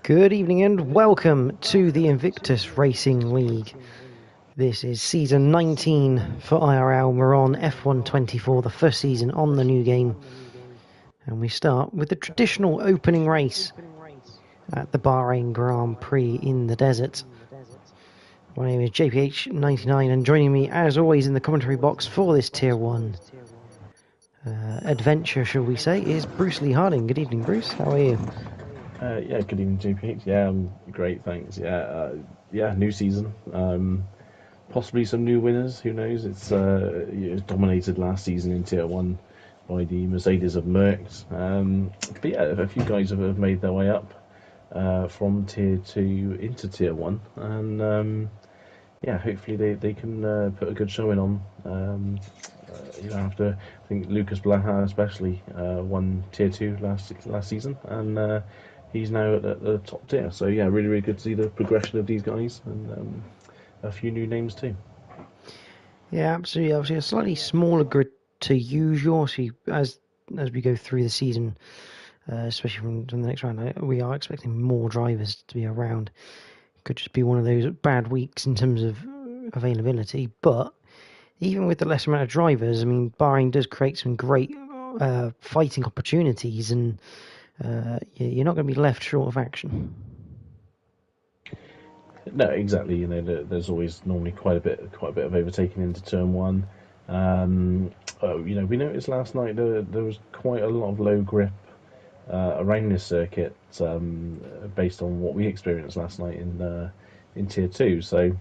Good evening and welcome to the Invictus Racing League. This is season 19 for IRL. We're on F1 24, the first season on the new game. And we start with the traditional opening race at the Bahrain Grand Prix in the desert. My name is JPH99 and joining me as always in the commentary box for this Tier 1 adventure, shall we say, is Bruce Lee Harding. Good evening, Bruce. How are you? Yeah, good evening, JPH. Yeah, I'm great, thanks. New season. Possibly some new winners. Who knows? It was dominated last season in Tier 1 by the Mercedes of Malc. But yeah, a few guys have made their way up from Tier 2 into Tier 1, and hopefully they can put a good showing on. After I think Lucas Blaha especially won Tier 2 last season, and he's now at the top tier. So yeah, really good to see the progression of these guys, and a few new names too. Yeah, absolutely. Obviously, a slightly smaller grid to usual. So as we go through the season, especially from the next round, we are expecting more drivers to be around. Could just be one of those bad weeks in terms of availability. But even with the less amount of drivers, I mean, Bahrain does create some great fighting opportunities, and you're not going to be left short of action. No, exactly. There's always normally quite a bit of overtaking into turn one. We noticed last night there was quite a lot of low grip around this circuit, based on what we experienced last night in Tier 2. So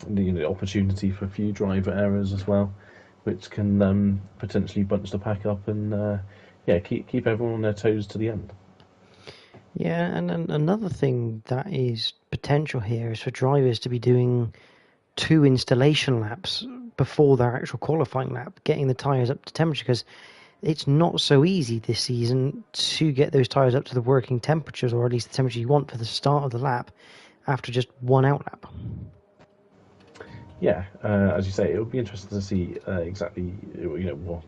the opportunity for a few driver errors as well, which can potentially bunch the pack up and keep everyone on their toes to the end. Yeah, and another thing that is potential here is for drivers to be doing 2 installation laps before their actual qualifying lap, getting the tyres up to temperature, because it's not so easy this season to get those tyres up to the working temperatures, or at least the temperature you want for the start of the lap after just one out lap. Yeah, as you say, it would be interesting to see exactly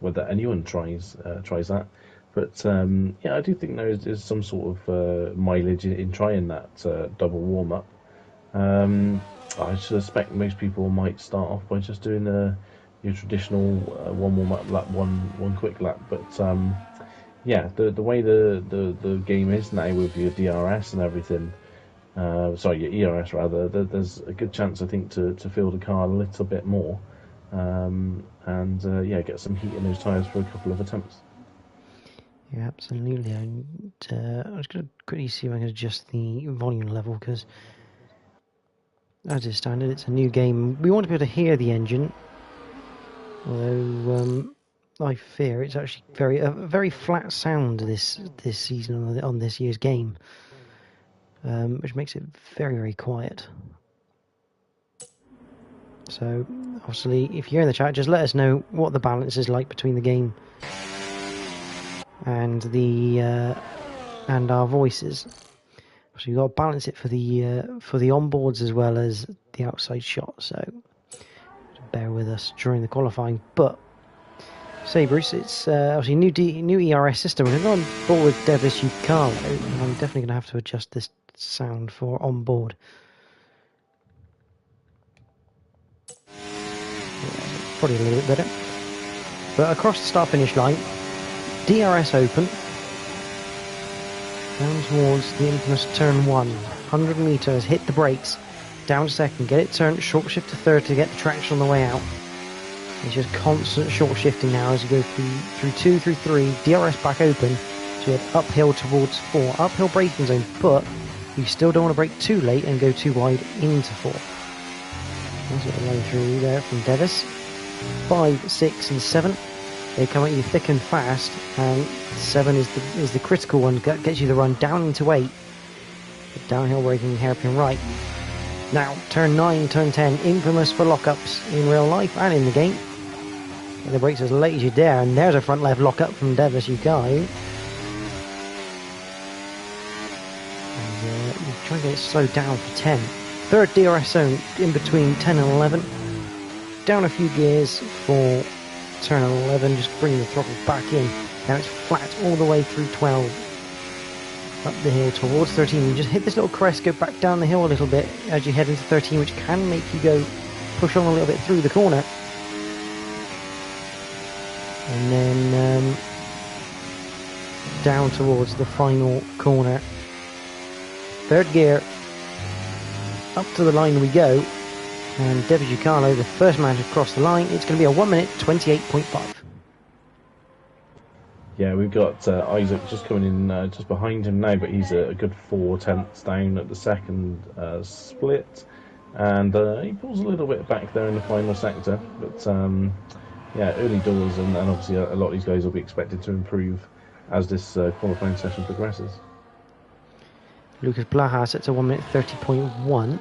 whether anyone tries that. But I do think there is some sort of mileage in trying that double warm up. I suspect most people might start off by just doing your traditional one warm up lap, one quick lap. But the way the game is now with your DRS and everything. Your ERS rather. There's a good chance, I think, to fill the car a little bit more, and get some heat in those tyres for a couple of attempts. Yeah, absolutely. And I'm just going to quickly see if I can adjust the volume level, because as is standard, it's a new game. We want to be able to hear the engine, although I fear it's actually a very flat sound this season on this year's game, which makes it very quiet. So obviously, if you're in the chat, just let us know what the balance is like between the game and and our voices. So you've got to balance it for the onboards as well as the outside shot. So bear with us during the qualifying. But say, Bruce, it's obviously new ERS system. We're going to go on board with Devis Carlo, and I'm definitely going to have to adjust this sound for onboard. Yeah, probably a little bit better. But across the start-finish line, DRS open, down towards the infamous turn 1, 100 metres, hit the brakes, down to second, get it turned, short shift to third to get the traction on the way out. It's just constant short shifting now as you go through 2, through 3, DRS back open, so you head uphill towards 4, uphill braking zone, but you still don't want to brake too late and go too wide into 4. That's what we're going through there from Devis. 5, 6 and 7. They come at you thick and fast, and 7 is the critical one, gets you the run down into 8. Downhill braking, hairpin right. Now, turn 9, turn 10, infamous for lockups in real life and in the game. Get the brakes as late as you dare, and there's a front left lockup from Devis Yukai. And you try and get it slowed down for 10. Third DRS zone in between 10 and 11. Down a few gears for turn 11, just bring the throttle back in. Now it's flat all the way through 12. Up the hill towards 13. You just hit this little crest, go back down the hill a little bit as you head into 13, which can make you go push on a little bit through the corner. And then down towards the final corner. Third gear. Up to the line we go. And David Giancarlo, the first man to cross the line. It's going to be a 1 minute 28.5. Yeah, we've got Isaac just coming in just behind him now, but he's a good 4/10 down at the second split. And he pulls a little bit back there in the final sector. But yeah, early doors, and obviously a lot of these guys will be expected to improve as this qualifying session progresses. Lucas Blaha sets a 1 minute 30.1.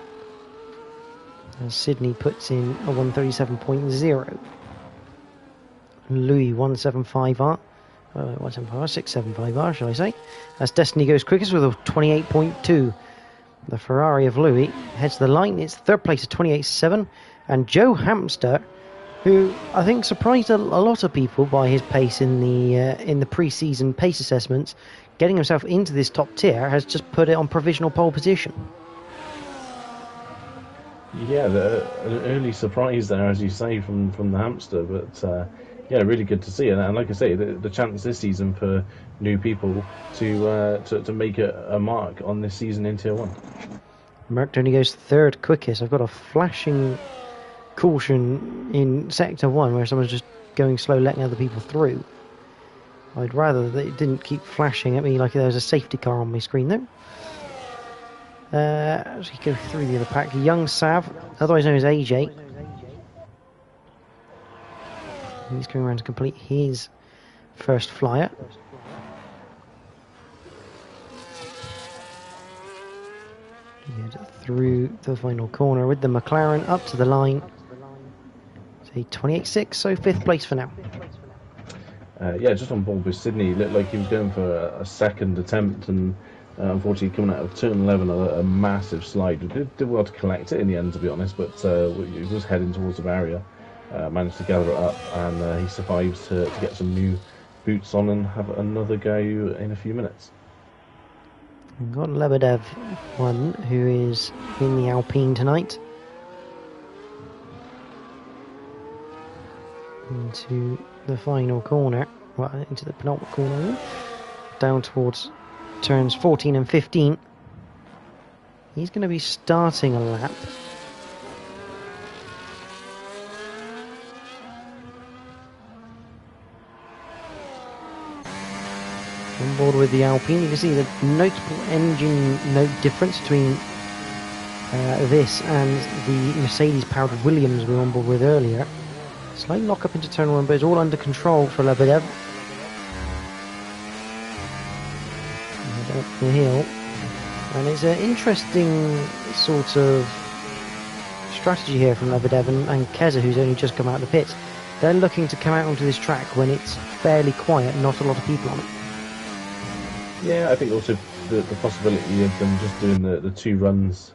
And Sydney puts in a 1:37.0. Louis 175R. 675R, shall I say. As Destiny goes quickest with a 28.2. The Ferrari of Louis heads to the line. It's third place at 28.7. And Joe Hamster, who I think surprised a lot of people by his pace in the pre-season pace assessments, getting himself into this top tier, has just put it on provisional pole position. Yeah, an early surprise there, as you say, from the Hamster, but yeah, really good to see. And like I say, the chance this season for new people to make a mark on this season in Tier 1. Merck only goes third quickest. I've got a flashing caution in Sector 1 where someone's just going slow, letting other people through. I'd rather that it didn't keep flashing at me like there was a safety car on my screen there. As we go through the other pack, Young Sav, otherwise known as AJ. He's going around to complete his first flyer. Through the final corner with the McLaren up to the line. So 28.6, so 5th place for now. Yeah, just on board with Sydney, looked like he was going for a second attempt, and unfortunately coming out of turn 11, a massive slide. Did well to collect it in the end, to be honest, but he was heading towards the barrier. Managed to gather it up, and he survives to get some new boots on and have another go in a few minutes. We've got Lebedev one, who is in the Alpine tonight. Into the final corner, well, into the penultimate corner, down towards turns 14 and 15. He's going to be starting a lap. On board with the Alpine, you can see the notable engine note difference between this and the Mercedes-powered Williams we were on board with earlier. Slight lock up into turn 1, but it's all under control for Lebedev. Up the hill, and it's an interesting sort of strategy here from Lebedev and Keza, who's only just come out of the pits. They're looking to come out onto this track when it's fairly quiet, not a lot of people on it. Yeah, I think also the possibility of them just doing the 2 runs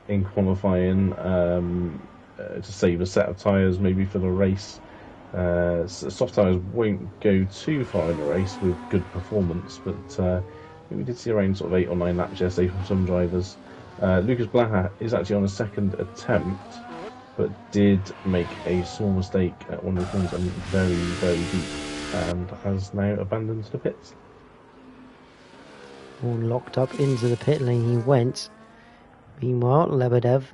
in qualifying to save a set of tyres maybe for the race. Soft tyres won't go too far in the race with good performance, but we did see around sort of 8 or 9 laps yesterday from some drivers. Lucas Blaha is actually on a second attempt, but did make a small mistake at one of the corners and very, very deep, and has now abandoned the pits. All locked up into the pit lane he went. Meanwhile, Lebedev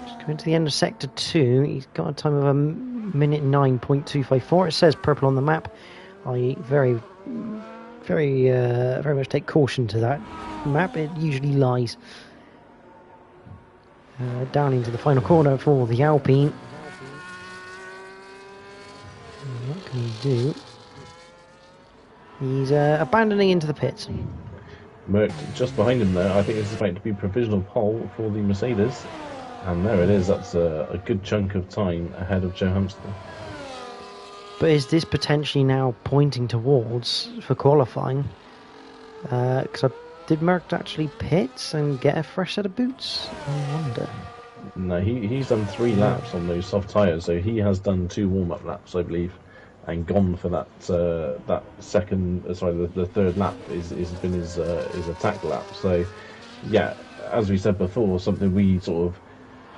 just coming to the end of Sector 2. He's got a time of a minute 9.254. It says purple on the map. I very much take caution to that map. It usually lies. Down into the final corner for the Alpine. What can he do? He's abandoning into the pits. Merck just behind him there. I think this is about to be provisional pole for the Mercedes. And there it is. That's a good chunk of time ahead of Joe Hamster. But is this potentially now pointing towards for qualifying? Because did Merck actually pit and get a fresh set of boots? I wonder. No, he's done 3 laps on those soft tyres, so he has done 2 warm-up laps, I believe. and gone for that that second, sorry, the third lap is been his attack lap. So yeah, as we said before, something we sort of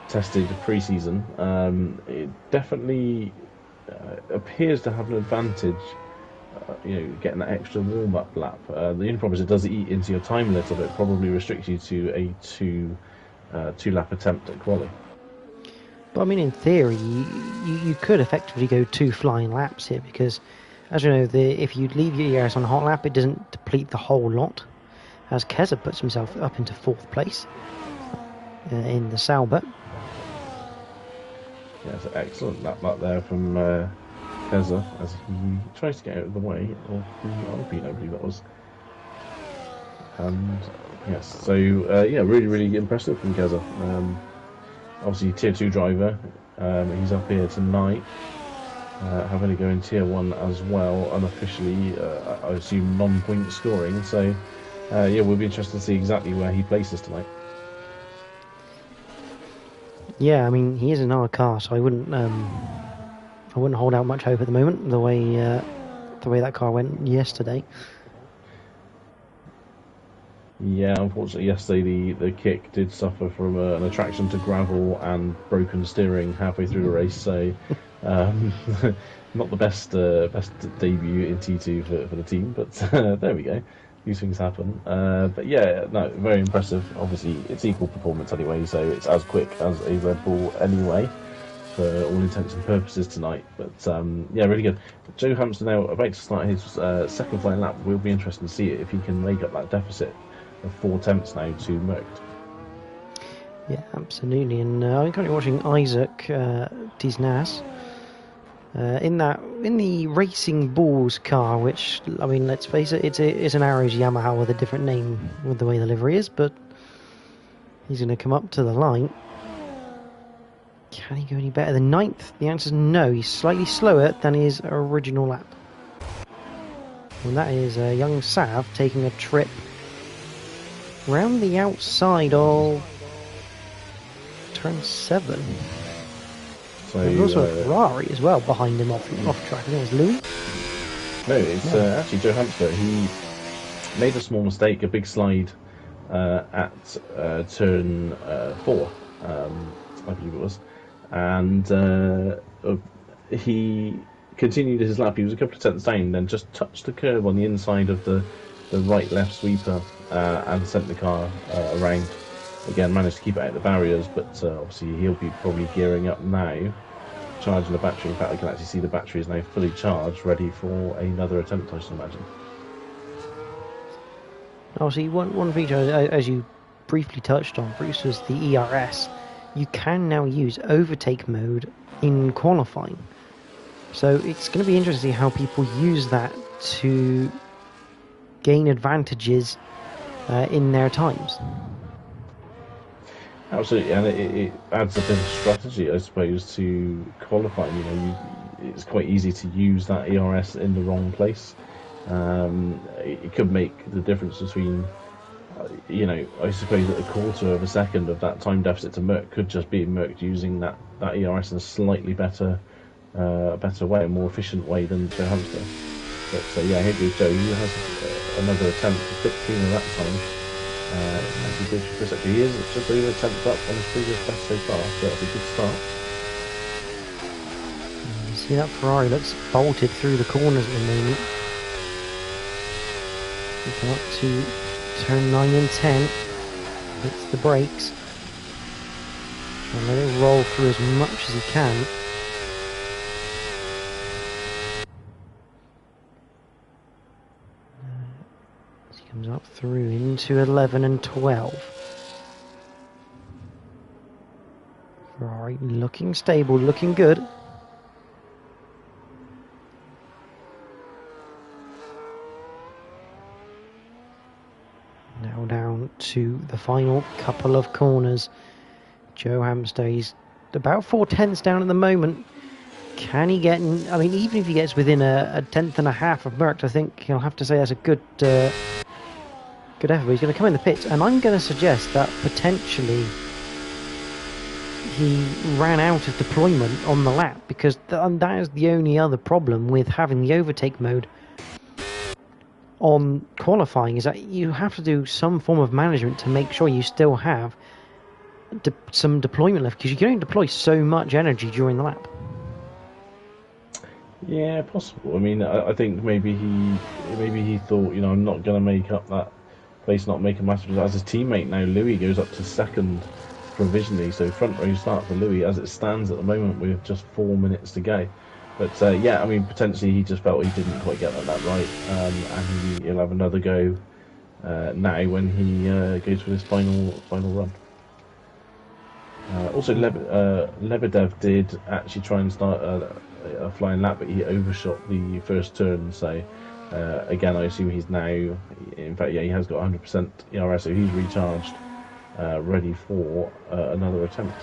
tested pre-season. It definitely appears to have an advantage. Getting that extra warm-up lap. The only problem is it does eat into your time a little bit. Probably restricts you to a two-lap attempt at quali. But I mean, in theory, you could effectively go 2 flying laps here because, as you know, if you leave your ERS on a hot lap, it doesn't deplete the whole lot. As Keza puts himself up into 4th place in the Sauber. Yeah, it's an excellent lap there from Keza as he tries to get out of the way of the Alpine, I believe that was. And yes, so yeah, really, really impressive from Keza. Obviously, Tier 2 driver. He's up here tonight. Having to go in Tier 1 as well, unofficially, I assume non-point scoring. So yeah, we'll be interested to see exactly where he places tonight. Yeah, I mean, he is in our car, so I wouldn't hold out much hope at the moment. The way that car went yesterday. Yeah, unfortunately, yesterday the kick did suffer from an attraction to gravel and broken steering halfway through the race. So, not the best debut in T2 for the team, but there we go. These things happen. But yeah, no, very impressive. Obviously, it's equal performance anyway, so it's as quick as a Red Bull anyway, for all intents and purposes tonight. But yeah, really good. Joe Hampster now about to start his second flying lap. We'll be interested to see if he can make up that deficit of 4 attempts now to Merck. Yeah, absolutely. And I'm currently watching Isaac Disnas in the Racing Bulls car, which, I mean, let's face it, it's an Arrows Yamaha with a different name with the way the livery is, but he's going to come up to the line. Can he go any better than 9th? The answer is no. He's slightly slower than his original lap. And that is young Sav taking a trip round the outside of turn 7. So there's also a Ferrari as well behind him off track. I think it's Louis. No, it's actually Joe Hampster. He made a small mistake, a big slide at turn 4, I believe it was, and he continued his lap. He was a couple of tenths down, then just touched the curb on the inside of the right-left sweeper and sent the car around. Again, managed to keep it out of the barriers, but obviously he'll be probably gearing up now, charging the battery. In fact, I can actually see the battery is now fully charged, ready for another attempt, I should imagine. Obviously, one feature, as you briefly touched on, Bruce, was the ERS. You can now use overtake mode in qualifying. So it's going to be interesting to see how people use that to gain advantages in their times. Absolutely, and it adds a bit of strategy, I suppose, to qualifying. It's quite easy to use that ERS in the wrong place. It could make the difference between, I suppose that a quarter of a second of that time deficit to Merck could just be Merck using that ERS in a slightly better way, a more efficient way than Joe Hamster. But yeah, here goes Joe. He has another attempt to 15 of that time. As he did for such a year, it's just over 10th up on his previous best so far, so that'll be a good start. You see that Ferrari looks bolted through the corners at the moment. We come up to turn 9 and 10. Hits the brakes. Try and let it roll through as much as he can. Comes up through into 11 and 12. Ferrari looking stable, looking good. Now down to the final couple of corners. Joe Hamster, he's about 4 tenths down at the moment. Can he get in? I mean, even if he gets within a tenth and a half of Merckx, I think he'll have to say that's a good effort. He's going to come in the pits, and I'm going to suggest that potentially he ran out of deployment on the lap, because that is the only other problem with having the overtake mode on qualifying, is that you have to do some form of management to make sure you still have some deployment left, because you can only deploy so much energy during the lap. Yeah, possible. I mean, I think maybe he thought, you know, I'm not going to make up that place, not make a massive. As his teammate now, Louis goes up to second provisionally, so front row start for Louis as it stands at the moment with just 4 minutes to go. But yeah, I mean, potentially he just felt he didn't quite get that right, and he'll have another go now when he goes for his final run. Also, Lebedev did actually try and start a flying lap, but he overshot the first turn. So again, I assume he's now, in fact, yeah, he has got 100% ERS, so he's recharged, ready for another attempt.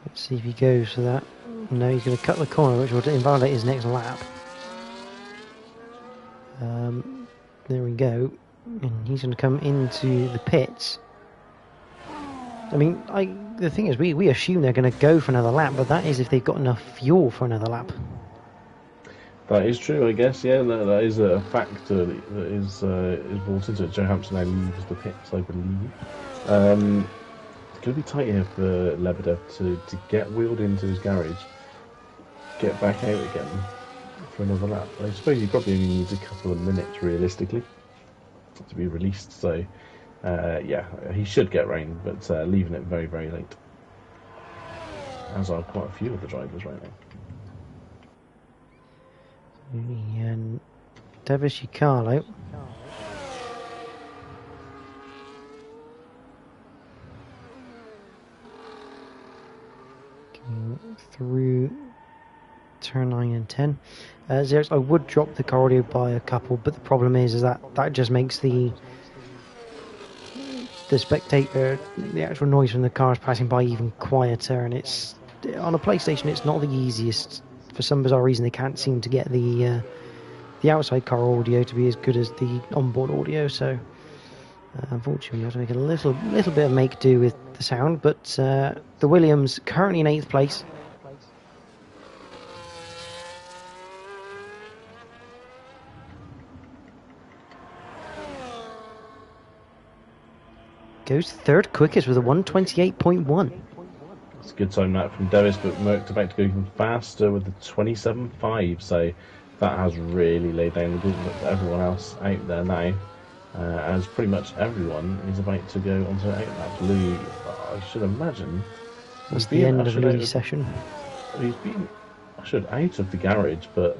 Let's see if he goes for that. No, he's going to cut the corner, which will invalidate his next lap. There we go. And he's going to come into the pits. I mean, the thing is, we assume they're going to go for another lap, but that is if they've got enough fuel for another lap. That is true, I guess. Yeah, that is a factor that is brought into it. Joe Hampson now leaves the pits, I believe. It's going to be tight here for Lebedev to get wheeled into his garage, get back out again for another lap. I suppose he probably only needs a couple of minutes, realistically, to be released. So, yeah, he should get rain, but leaving it very, very late. As are quite a few of the drivers right now. And Davis Carlo. Through turn 9 and 10. Xerox, I would drop the car audio by a couple, but the problem is that just makes the spectator, the actual noise from the cars passing by, even quieter, and it's on a PlayStation it's not the easiest. For some bizarre reason they can't seem to get the outside car audio to be as good as the onboard audio, so unfortunately we have to make a little bit of make do with the sound. But the Williams currently in 8th place. Goes third quickest with a 128.1. It's a good time that from Davis, but Merck's about to go even faster with the 27.5, so that has really laid down the good for everyone else out there now, as pretty much everyone is about to go onto outlap. Louis, I should imagine, that's the end of Louis' session. He's been ushered out of the garage, but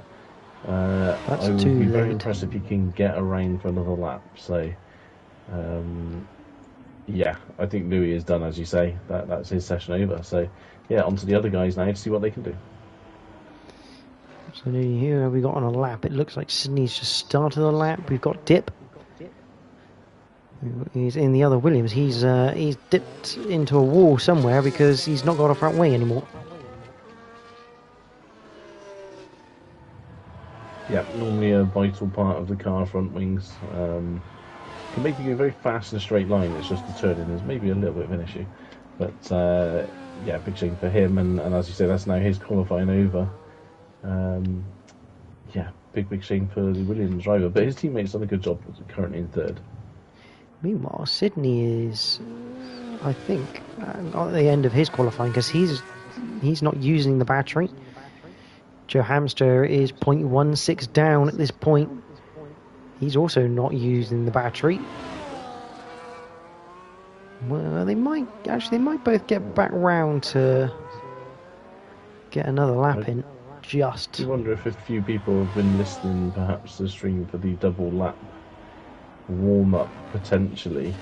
I would be very impressed if he can get around for another lap. So yeah, I think Louis is done, as you say. That's his session over. So yeah, on to the other guys now to see what they can do. So here we got on a lap. It looks like Sydney's just started the lap. We've got Dip. He's in the other Williams. He's dipped into a wall somewhere because he's not got a front wing anymore. Yeah, normally a vital part of the car, front wings. Can make you go very fast in a straight line. It's just the turning is maybe a little bit of an issue. But yeah, big shame for him. And as you say, that's now his qualifying over. Yeah, big shame for the Williams driver. But his teammate's done a good job, currently in third. Meanwhile, Sydney is, I think, at the end of his qualifying, because he's not using the battery. Joe Hamster is 0.16 down at this point. He's also not using the battery. Well, they might both get back round to get another lap in. Just. I wonder if a few people have been listening, perhaps, to the stream for the double lap warm-up, potentially.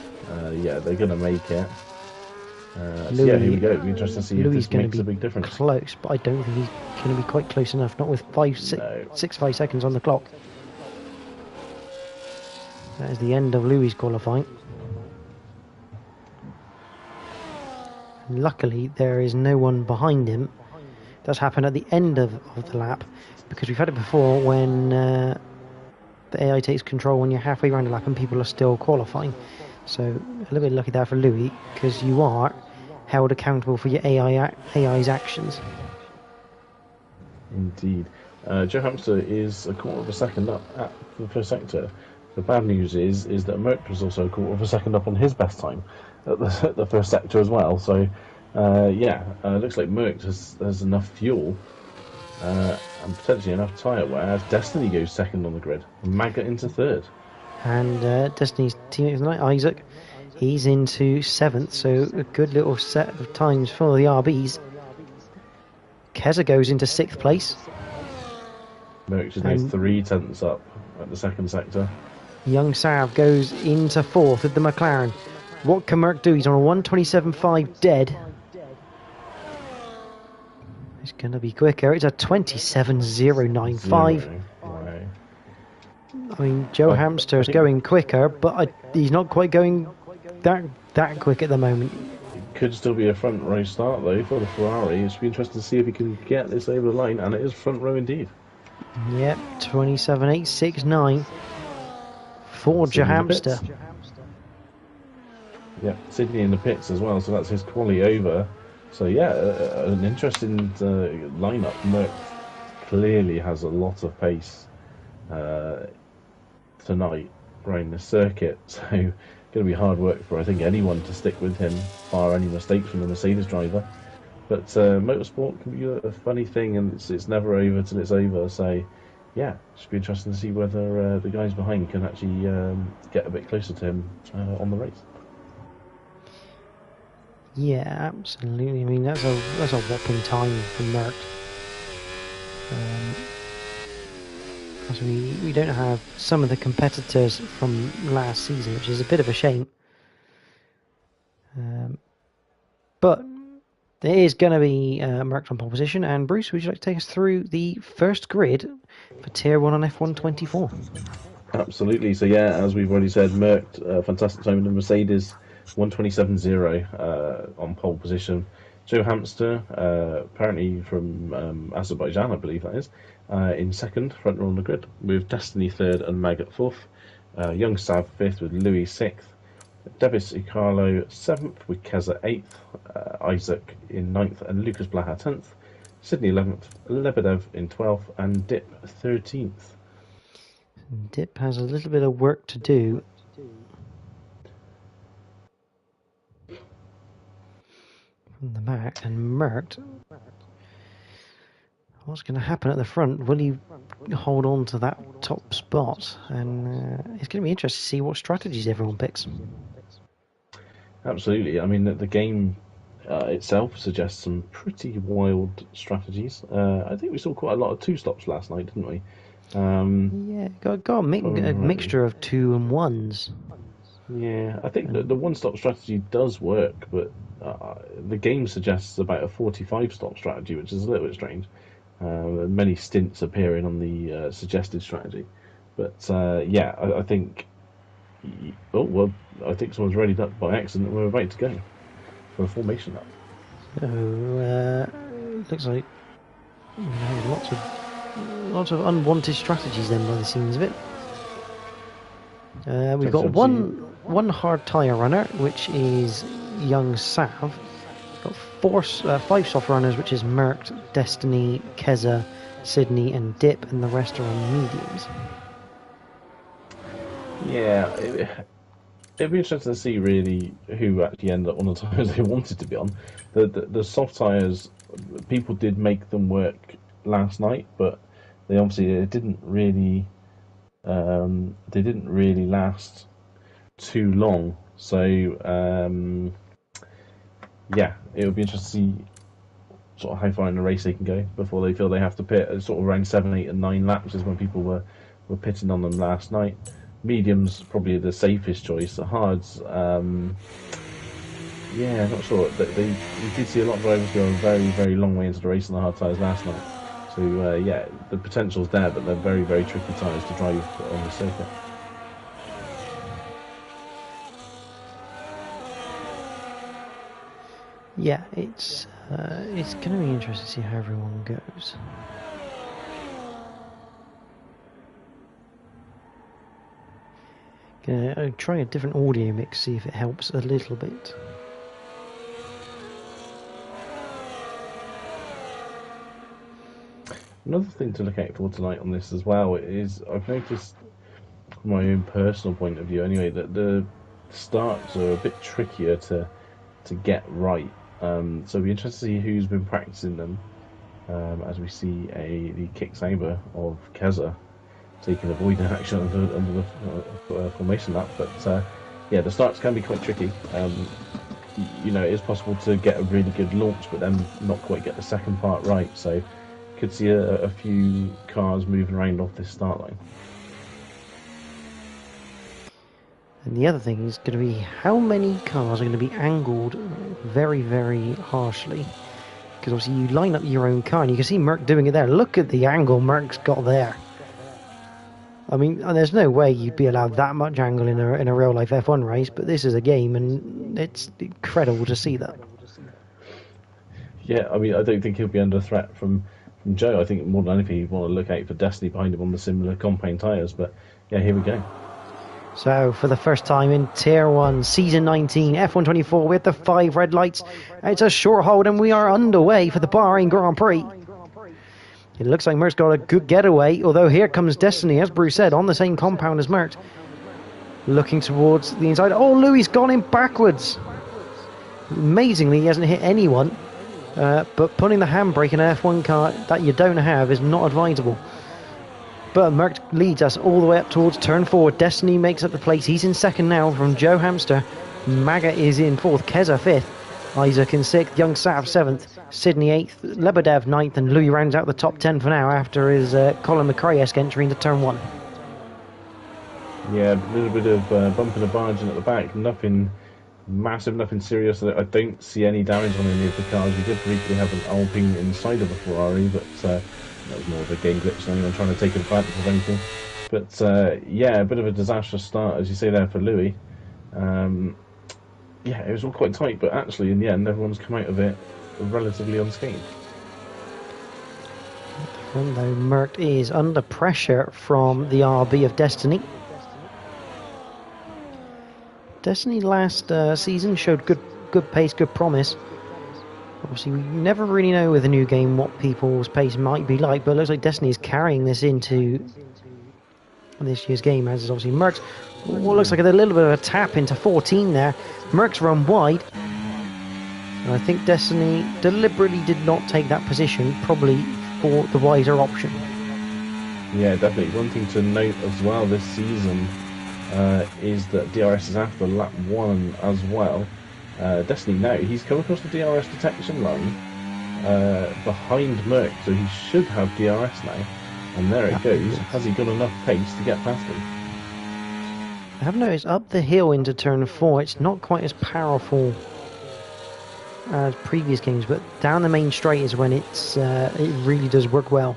Yeah, they're going to make it. So yeah, here we go. It'll be interesting to see if this makes a big difference. Close, but I don't think he's going to be quite close enough. Not with 5 seconds on the clock. That is the end of Louis' qualifying. Luckily, there is no one behind him. It does happen at the end of the lap, because we've had it before when the AI takes control when you're halfway around a lap and people are still qualifying. So a little bit lucky there for Louis, because you are held accountable for your AI's actions. Indeed. Joe Hamster is a quarter of a second up at the first sector. The bad news is that Merck was also a quarter of a second up on his best time at the first sector as well. So, looks like Merck has enough fuel and potentially enough tyre wear as Destiny goes second on the grid. Maggot into third. And Destiny's teammate tonight, Isaac, he's into 7th, so a good little set of times for the RBs. Keza goes into 6th place. Merckx is now 3/10 up at the second sector. Young Sav goes into 4th with the McLaren. What can Merck do? He's on a 1:27.5 dead. He's going to be quicker. It's a 27.095. Wow. I mean, Joe Hamster is going quicker, but he's not quite going that quick at the moment. It could still be a front row start though for the Ferrari. It's be interesting to see if he can get this over the line, and it is front row indeed. Yep, 27.869 for Joe Hamster. Yeah, Sydney in the pits as well, so that's his quali over. So yeah, an interesting lineup. Merck clearly has a lot of pace tonight around the circuit, so going to be hard work for I think anyone to stick with him, bar any mistakes from the Mercedes driver. But motorsport can be a funny thing, and it's never over till it's over. So yeah, it should be interesting to see whether the guys behind can actually get a bit closer to him on the race. Yeah, absolutely. I mean, that's a whopping time for Merck. As we don't have some of the competitors from last season, which is a bit of a shame. But there is going to be Merck on pole position. And Bruce, would you like to take us through the first grid for Tier 1 on F1 24? Absolutely. So yeah, as we've already said, Merck, fantastic time in the Mercedes, 1:27.0 on pole position. Joe Hamster, apparently from Azerbaijan, I believe that is, in second, front row on the grid, with Destiny third and Maggot fourth. Young Sav fifth with Louis sixth. Devis Icarlo seventh with Keza eighth. Isaac in ninth and Lucas Blaha 10th. Sydney 11th, Lebedev in 12th, and Dip 13th. Dip has a little bit of work to do. From the back, and Merck. What's going to happen at the front? Will he hold on to that top spot? And it's going to be interesting to see what strategies everyone picks. Absolutely. I mean, the game itself suggests some pretty wild strategies. I think we saw quite a lot of two-stops last night, didn't we? Yeah, got a mixture of 2 and 1s. Yeah, I think the one-stop strategy does work, but the game suggests about a 45-stop strategy, which is a little bit strange. Many stints appearing on the suggested strategy. But I think... Oh, well, I think someone's readied up by accident and we're about to go for a formation up. So, looks like lots of unwanted strategies then by the seams of it. We've got one hard tyre runner, which is Young Sav. Got 5 soft runners, which is Merck, Destiny, Keza, Sydney, and Dip, and the rest are on mediums. Yeah, it'd be interesting to see really who actually ended up on the tyres they wanted to be on. The soft tyres, people did make them work last night, but they didn't really last too long. So it would be interesting to see sort of how far in the race they can go before they feel they have to pit. Sort of around 7, 8, and 9 laps is when people were pitting on them last night. Mediums probably the safest choice. The hards, not sure. We did see a lot of drivers go a very, very long way into the race on the hard tyres last night. So the potential's there, but they're very, very tricky tyres to drive on the circuit. Yeah, it's going to be interesting to see how everyone goes. Gonna try a different audio mix, see if it helps a little bit. Another thing to look out for tonight on this as well is I've noticed, from my own personal point of view anyway, that the starts are a bit trickier to get right. So it'll be interesting to see who's been practicing them, as we see the kick saber of Keza taking avoiding action under the formation lap. But yeah, the starts can be quite tricky. You know, it is possible to get a really good launch, but then not quite get the second part right. So could see a few cars moving around off this start line. And the other thing is going to be how many cars are going to be angled very, very harshly. Because obviously you line up your own car and you can see Merc doing it there. Look at the angle Merc's got there. I mean, there's no way you'd be allowed that much angle in a real life F1 race, but this is a game and it's incredible to see that. Yeah, I mean, I don't think he'll be under threat from Joe. I think more than anything he'd want to look out for Destiny behind him on the similar compound tyres. But yeah, here we go. So, for the first time in Tier 1, Season 19, F1 24 with the 5 red lights. It's a short hold and we are underway for the Bahrain Grand Prix. It looks like Merc's got a good getaway, although here comes Destiny, as Bruce said, on the same compound as Merc. Looking towards the inside. Oh, Louis gone in backwards. Amazingly, he hasn't hit anyone. But putting the handbrake in an F1 car that you don't have is not advisable. But Merc leads us all the way up towards turn 4. Destiny makes up the place. He's in second now from Joe Hamster. Maga is in fourth. Keza 5th. Isaac in 6th. Young Sav 7th. Sydney 8th. Lebedev 9th. And Louis rounds out the top 10 for now after his Colin McRae-esque entry into turn 1. Yeah, a little bit of bumping and barging at the back. Nothing massive, nothing serious. I don't see any damage on any of the cars. We did briefly have an Alpine inside of a Ferrari, but that was more of a game glitch than anyone trying to take advantage of anything. But yeah, a bit of a disastrous start, as you say there, for Louis. Yeah, it was all quite tight, but actually in the end everyone's come out of it relatively unscathed. And though Merc is under pressure from the RB of Destiny. Destiny last season showed good pace, good promise. Obviously, we never really know with a new game what people's pace might be like, but it looks like Destiny is carrying this into this year's game, as is obviously Merc's. What looks like a little bit of a tap into 14 there. Merc's run wide. And I think Destiny deliberately did not take that position, probably for the wiser option. Yeah, definitely. One thing to note as well this season is that DRS is after lap 1 as well. Destiny now, he's come across the DRS detection line behind Merc, so he should have DRS now. And there it goes. Has he got enough pace to get past him? I have noticed up the hill into turn 4, it's not quite as powerful as previous games, but down the main straight is when it really does work well.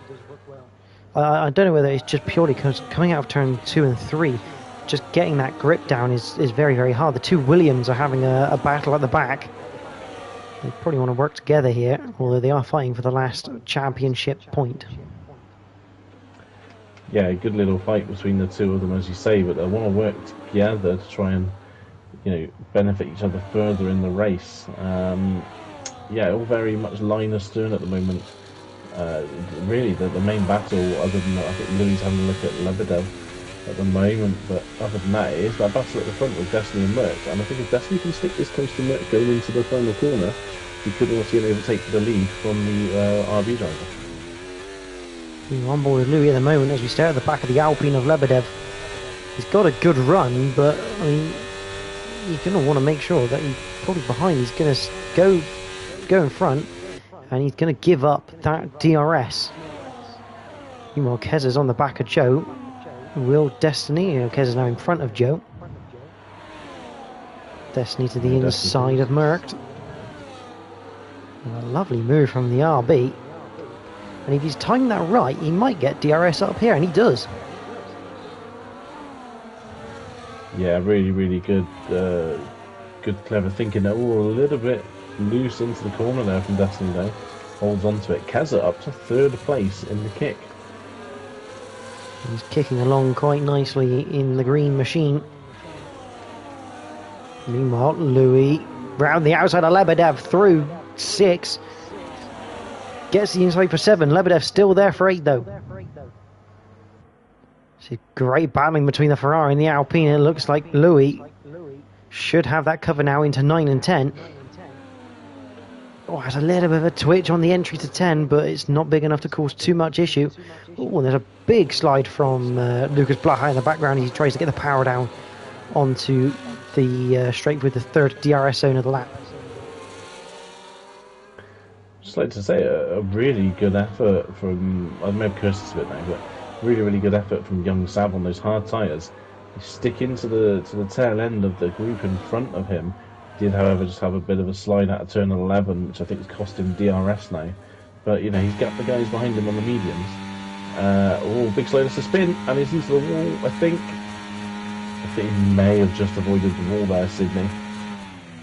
I don't know whether it's just purely because coming out of turn 2 and 3, just getting that grip down is very, very hard. The two Williams are having a battle at the back. They probably want to work together here, although they are fighting for the last championship point. Yeah, a good little fight between the two of them, as you say, but they want to work together to try and, benefit each other further in the race. Yeah, all very much line astern at the moment. Really, the main battle, other than that, I think Louis having a look at Lebedev at the moment, but other than that, it is that battle at the front with Destiny and Merc. And I think if Destiny can stick this close to Merc going into the final corner, he could also overtake the lead from the RB driver. We're on board with Louis at the moment as we stare at the back of the Alpine of Lebedev. He's got a good run, but I mean, you're going to want to make sure that he's probably behind. He's going to go in front, and he's going to give up that DRS. Meanwhile, Keza's on the back of Joe. Will Destiny? Keza's now in front of Joe. Destiny to the inside of Merc. A lovely move from the RB. And if he's timed that right, he might get DRS up here, and he does. Yeah, really, really good, clever thinking. They're all a little bit loose into the corner there from Destiny, though. Holds on to it. Keza up to 3rd place in the kick. He's kicking along quite nicely in the green machine. Meanwhile, Louis round the outside of Lebedev through 6. Gets the inside for 7. Lebedev still there for 8 though. It's great battling between the Ferrari and the Alpine. It looks like Louis should have that cover now into 9 and 10. Oh, has a little bit of a twitch on the entry to 10, but it's not big enough to cause too much issue. Oh, there's a big slide from Lucas Blaha in the background. He tries to get the power down onto the straight with the third DRS zone of the lap. Just like to say a really good effort from, I may have cursed this a bit now, but really good effort from young Sav on those hard tyres. He stick into the tail end of the group in front of him. Did, however, just have a bit of a slide out of turn 11, which I think has cost him DRS now. But, you know, he's got the guys behind him on the mediums. Big slide to spin, and he's into the wall, I think. I think he may have just avoided the wall there, Sydney.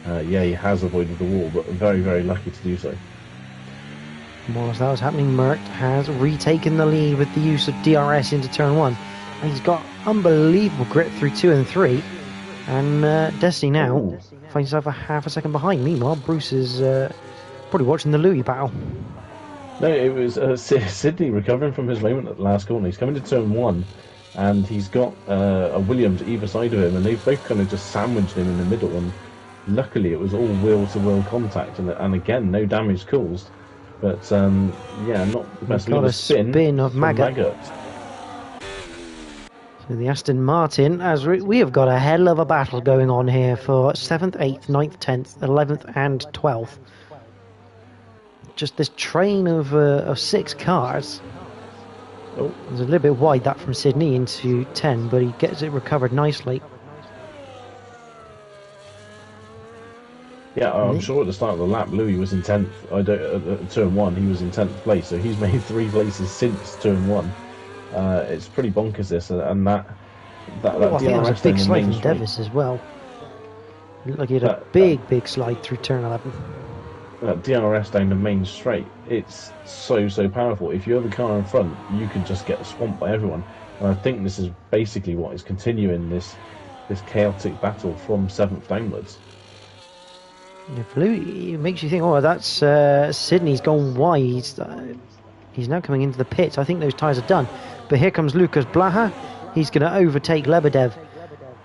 Yeah, he has avoided the wall, but very lucky to do so. Whilst that was happening, Merck has retaken the lead with the use of DRS into turn 1. And he's got unbelievable grip through 2 and 3. And Destiny now finds himself a half a second behind. Meanwhile, Bruce is probably watching the Louis battle. No, it was Sydney recovering from his moment at the last corner. He's coming to turn 1, and he's got a Williams either side of him, and they've both kind of just sandwiched him in the middle. And luckily, it was all wheel-to-wheel contact, and again, no damage caused. But yeah, not the best. Got a spin of Maggot. So the Aston Martin, as we have got a hell of a battle going on here for 7th, 8th, 9th, 10th, 11th and 12th. Just this train of 6 cars. Oh, it's a little bit wide that from Sydney into 10, but he gets it recovered nicely. Yeah, I'm sure at the start of the lap, Louis was in 10th. At turn 1, he was in 10th place, so he's made 3 places since turn 1. It's pretty bonkers this, and that I think that was a big slide from Davis as well. Looked like he had a big slide through turn 11. That DRS down the main straight, it's so powerful. If you're the car in front, you can just get swamped by everyone. And I think this is basically what is continuing this chaotic battle from 7th downwards. If Louis, it makes you think, oh, that's Sydney's gone wide. He's now coming into the pits. I think those tyres are done. But here comes Lucas Blaha. He's going to overtake Lebedev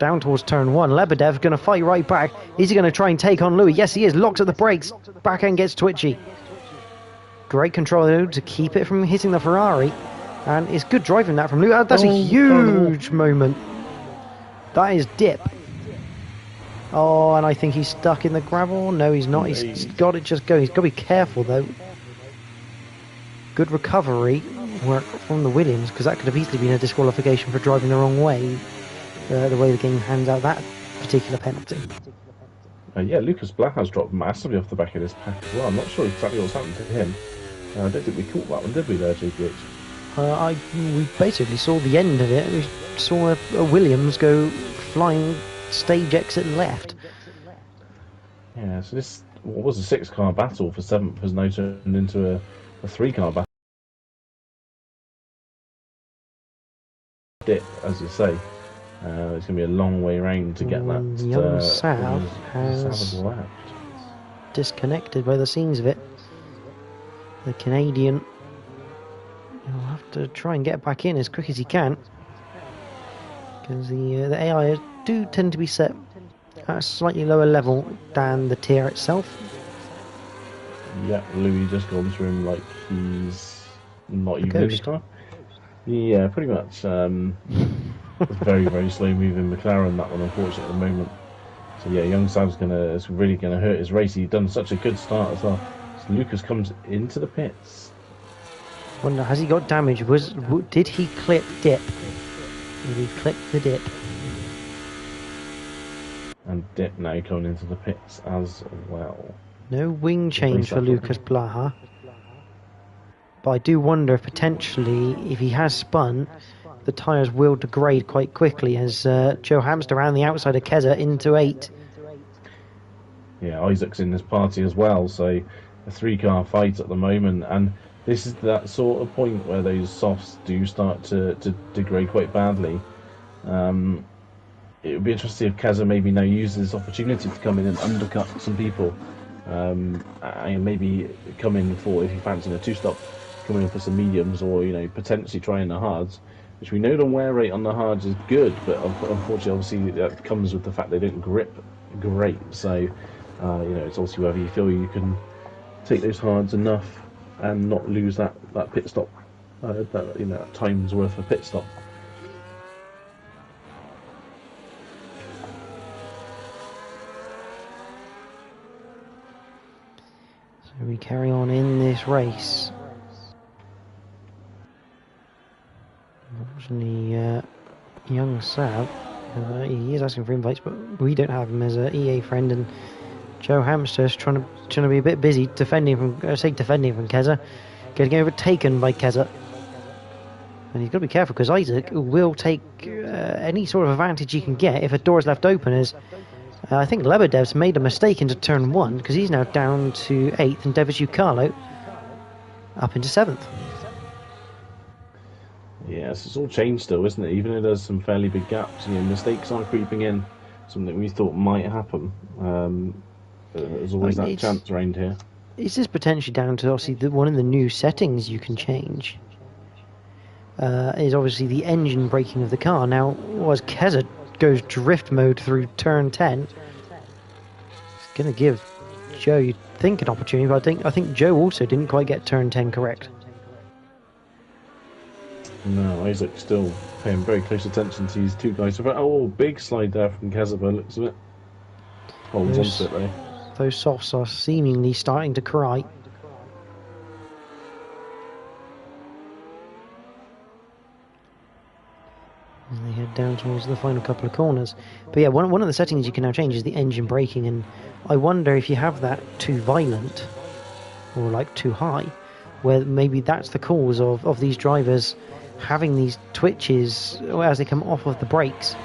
down towards turn 1. Lebedev going to fight right back. Is he going to try and take on Louis? Yes, he is. Locks at the brakes. Back end gets twitchy. Great control, though, to keep it from hitting the Ferrari. And it's good driving that from Louis. That's a huge moment. That is dip. Oh, and I think he's stuck in the gravel. No, he's not. He's got it just going. He's got to be careful, though. Good recovery work from the Williams, because that could have easily been a disqualification for driving the wrong way, the way the game hands out that particular penalty. Yeah, Lucas Black has dropped massively off the back of this pack as well. I'm not sure exactly what's happened to him. I don't think we caught that one, did we there, GPH? We basically saw the end of it. We saw a Williams go flying stage exit left. Yeah, so this, what was a 6-car battle for 7th, has now turned into a 3-car battle. Dip, as you say. It's going to be a long way round to get that. Young Sav has disconnected by the scenes of it. The Canadian will have to try and get back in as quick as he can, because the AI do tend to be set at a slightly lower level than the tier itself. Yeah, Louis just gone through him like he's not even in the car. Yeah, pretty much. Very slow moving McLaren, that one, unfortunately, at the moment. So yeah, young Sav's is really gonna hurt his race. He's done such a good start as well. So Lucas comes into the pits. Wonder, has he got damage? Did he clip dip? Did he clip the dip? And dip now coming into the pits as well. No wing change for Lucas Blaha. But I do wonder, potentially, if he has spun, the tyres will degrade quite quickly, as Joe Hamster around the outside of Keza into 8. Yeah, Isaac's in this party as well, so a 3-car fight at the moment, and this is that sort of point where those softs do start to degrade quite badly. it would be interesting if Keza maybe now uses this opportunity to come in and undercut some people, and maybe come in for, if you fancy a two-stop, coming in for some mediums, or potentially trying the hards, which we know the wear rate on the hards is good, but unfortunately, obviously, that comes with the fact they don't grip great. So, it's obviously whether you feel you can take those hards enough and not lose that pit stop, that time's worth of pit stop. So we carry on in this race. Unfortunately, young Sav, he is asking for invites, but we don't have him as an EA friend, and Joe Hamster's trying to be a bit busy defending from Keza, getting overtaken by Keza. And he's got to be careful, because Isaac will take any sort of advantage he can get if a door is left open. As I think Lebedev's made a mistake into turn 1, because he's now down to 8th, and Devis Carlo up into 7th. Yes, it's all changed still, isn't it? Even though there's some fairly big gaps, mistakes are creeping in. Something we thought might happen. There's always that chance around here. Is this potentially down to obviously one of the new settings you can change? Is obviously the engine braking of the car. Now, as Keza goes drift mode through turn 10, it's going to give Joe, you'd think, an opportunity, but I think Joe also didn't quite get turn 10 correct. No, Isaac's still paying very close attention to these two guys. Oh, big slide there from Keza, by the looks of it. Holds onto it though. Those softs are seemingly starting to cry. And they head down towards the final couple of corners. But yeah, one of the settings you can now change is the engine braking, and I wonder if you have that too violent or like too high, where maybe that's the cause of these drivers having these twitches as they come off of the brakes,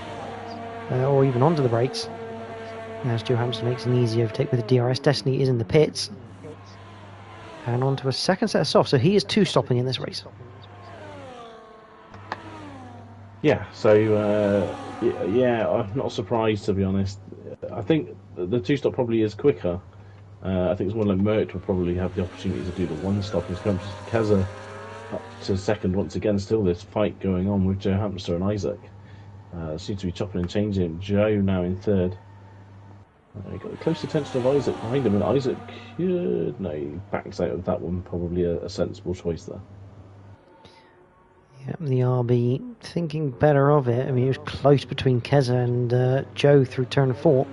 or even onto the brakes. As Joe Hampson makes an easy overtake with the DRS. Destiny is in the pits. And on to a second set of softs, so he is two-stopping in this race. Yeah, so, yeah, I'm not surprised, to be honest. I think the two-stop probably is quicker. I think it's more like Mert will probably have the opportunity to do the one-stop, and comes Keza up to second once again. Still this fight going on with Joe Hamster and Isaac. Seems to be chopping and changing. Joe now in third. Got the close attention of Isaac behind him, and Isaac could... No, he backs out of that one. Probably a sensible choice there. Yeah, the RB thinking better of it. I mean, it was close between Keza and Joe through turn 4.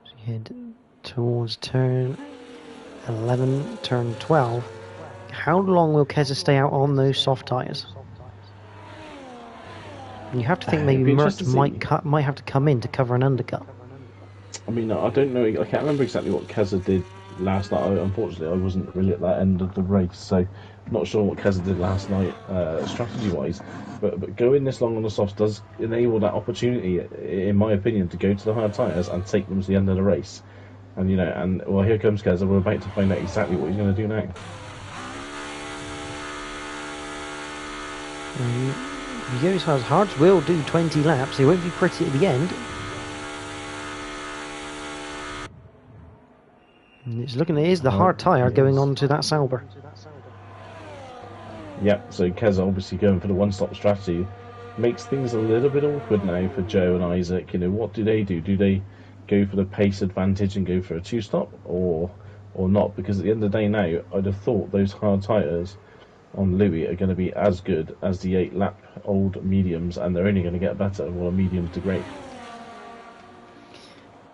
So you head towards turn 11, turn 12. How long will Keza stay out on those soft tyres? You have to think maybe Mert might have to come in to cover an undercut. I mean, I don't know. I can't remember exactly what Keza did last night. Unfortunately, I wasn't really at that end of the race, so I'm not sure what Keza did last night, strategy-wise. But going this long on the softs does enable that opportunity, in my opinion, to go to the hard tyres and take them to the end of the race. And well, here comes Keza. We're about to find out exactly what he's going to do now. If he goes as hard, will do 20 laps. He won't be pretty at the end. And it's looking, it is the hard tyre going on to that Sauber. Yeah, so Keza obviously going for the one-stop strategy makes things a little bit awkward now for Joe and Isaac. What do? Do they go for the pace advantage and go for a two-stop, or not? Because at the end of the day now, I'd have thought those hard tyres on Louis are going to be as good as the 8-lap old mediums, and they're only going to get better while mediums degrade.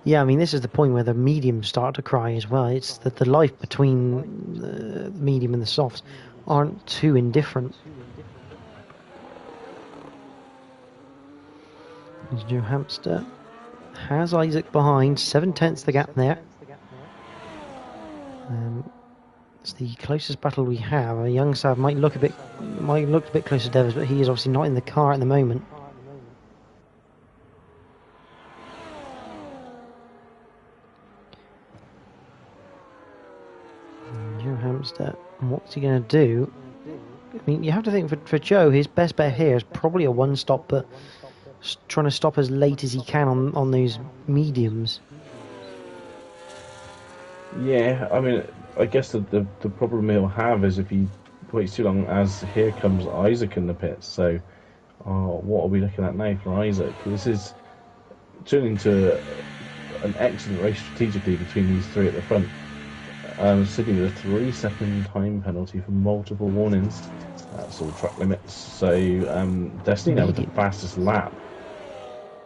Yeah, I mean, this is the point where the mediums start to cry as well. It's that the life between the medium and the softs aren't too indifferent. There's Joe Hamster. Has Isaac behind, 7/10 the gap there. It's the closest battle we have. A young Sav might look a bit closer to Devers, but he is obviously not in the car at the moment. Hamster. And what's he going to do? I mean, you have to think for Joe, his best bet here is probably a one-stop, but trying to stop as late as he can on those mediums. Yeah, I mean, I guess the problem he'll have is if he waits too long, as here comes Isaac in the pits. So, what are we looking at now for Isaac? This is turning into an excellent race strategically between these three at the front. Sydney with a 3-second time penalty for multiple warnings. That's all track limits. So Destiny now with the fastest lap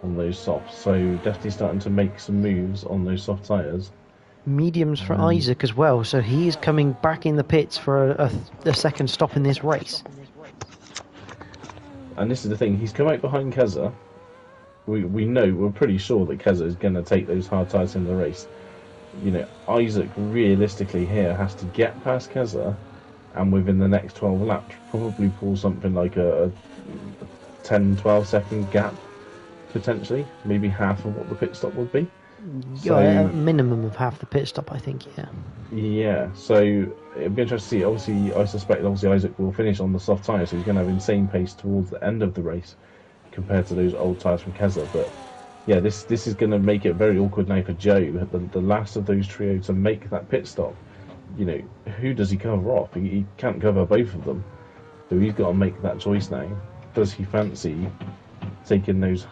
on those softs. So Destiny's starting to make some moves on those soft tyres. Mediums for Isaac as well, so he is coming back in the pits for a second stop in this race. And this is the thing, he's come out behind Keza. We're pretty sure that Keza is going to take those hard tyres in the race. You know, Isaac realistically here has to get past Keza and within the next 12 laps probably pull something like a 10-12 second gap, potentially, maybe half of what the pit stop would be. So, a minimum of half the pit stop, I think, yeah. Yeah, so it'd be interesting to see. Obviously, I suspect Isaac will finish on the soft tyres, so he's going to have insane pace towards the end of the race compared to those old tyres from Keza. But yeah, this is going to make it very awkward now for Joe, the last of those trio to make that pit stop. You know, who does he cover off? He can't cover both of them, so he's got to make that choice now. Does he fancy taking those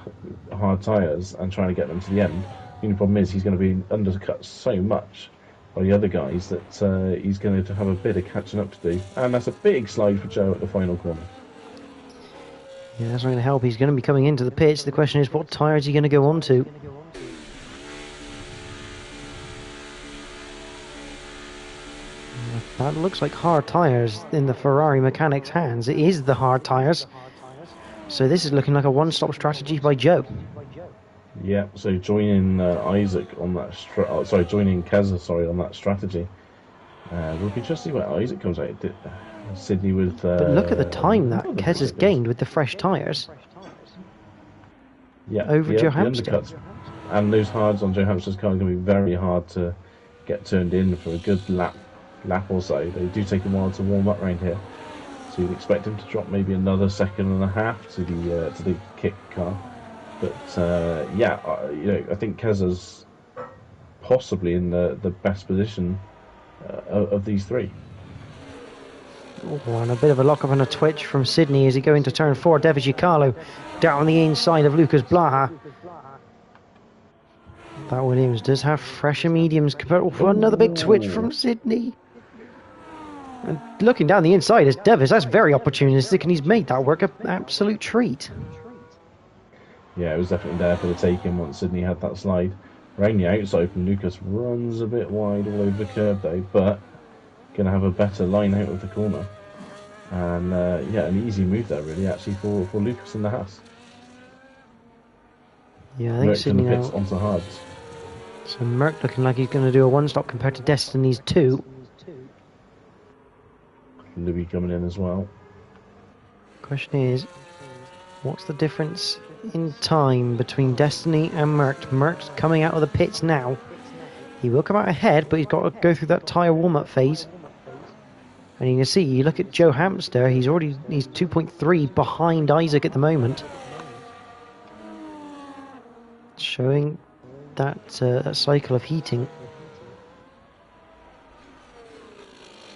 hard tyres and trying to get them to the end? The only problem is he's going to be undercut so much by the other guys that he's going to have a bit of catching up to do. And that's a big slide for Joe at the final corner. Yeah, that's not going to help. He's going to be coming into the pits. The question is, what tyre is he going to go on to? That looks like hard tyres in the Ferrari mechanic's hands. It is the hard tyres. So this is looking like a one-stop strategy by Joe. Yeah, so joining Isaac on that joining Keza, on that strategy. We'll be just see where Isaac comes out. Sydney with. But look at the time that Keza's gained with the fresh tyres. Yeah, over Joe Hamster. Undercuts. And those hards on Joe Hamster's car are going to be very hard to get turned in for a good lap or so. They do take a while to warm up around here, so you'd expect him to drop maybe another second and a half to the kick car. But I think Keza's possibly in the best position of these three. Oh, and a bit of a lock-up and a twitch from Sydney as he goes into turn 4. Devicicalo down the inside of Lucas Blaha. That Williams does have fresher mediums compared for another big twitch from Sydney. And looking down the inside is Devis. That's very opportunistic, and he's made that work an absolute treat. Yeah, it was definitely there for the taking once Sydney had that slide. Around the outside from Lucas runs a bit wide all over the curve though, but going to have a better line out of the corner. And an easy move there really actually for Lucas in the Haas. Yeah, I think Merck's Sydney in the pits now. onto hards. So Merck looking like he's going to do a one-stop compared to Destiny's 2. Louis coming in as well. Question is, what's the difference in time between Destiny and Merck? Merck's coming out of the pits now. He will come out ahead, but he's got to go through that tyre warm-up phase. And you can see, you look at Joe Hamster, he's 2.3 behind Isaac at the moment. Showing that cycle of heating.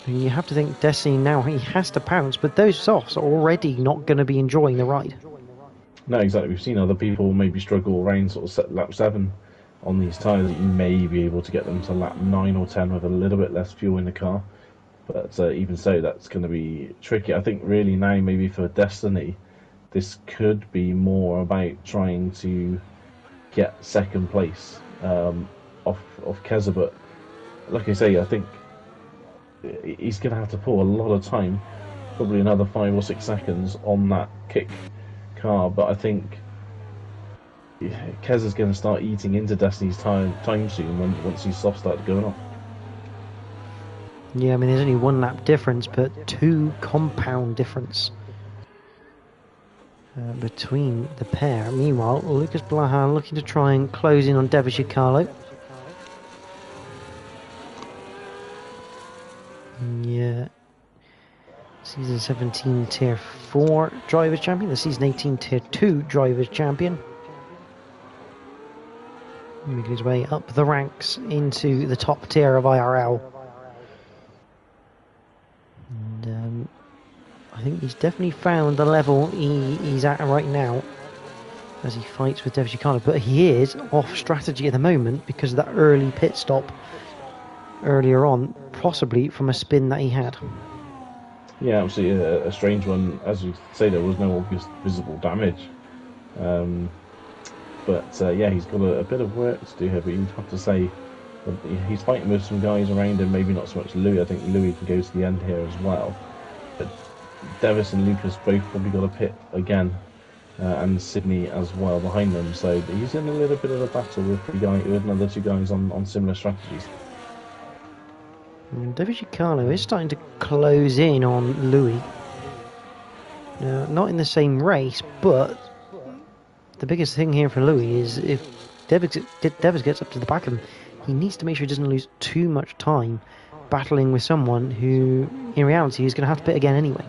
And you have to think Destiny now, he has to pounce, but those softs are already not going to be enjoying the ride. No, exactly. We've seen other people maybe struggle around sort of lap 7 on these tyres. You may be able to get them to lap 9 or 10 with a little bit less fuel in the car. But even so, that's going to be tricky. I think really now maybe for Destiny, this could be more about trying to get second place off Keza. But like I say, I think he's going to have to pull a lot of time, probably another 5 or 6 seconds on that kick car. But I think Keza's going to start eating into Destiny's time soon once these softs start going off. Yeah, I mean, there's only 1 lap difference, but 2 compound difference between the pair. Meanwhile, Lucas Blahan looking to try and close in on Devicicalo. Yeah, Season 17 Tier 4 Drivers Champion, the Season 18 Tier 2 Drivers Champion. Making his way up the ranks into the top tier of IRL. And I think he's definitely found the level he's at right now as he fights with Devashikana, but he is off strategy at the moment because of that early pit stop earlier on, possibly from a spin that he had. Yeah, absolutely a strange one. As you say, there was no obvious visible damage. But yeah, he's got a bit of work to do here, but you'd have to say that he's fighting with some guys around him, maybe not so much Louis. I think Louis can go to the end here as well. But Devis and Lucas both probably got a pit again, and Sydney as well behind them. So he's in a little bit of a battle with another two guys on similar strategies. Devashikano is starting to close in on Louis. Now, not in the same race, but the biggest thing here for Louis is if Devis gets up to the back of him, he needs to make sure he doesn't lose too much time battling with someone who, in reality, is going to have to pit again anyway.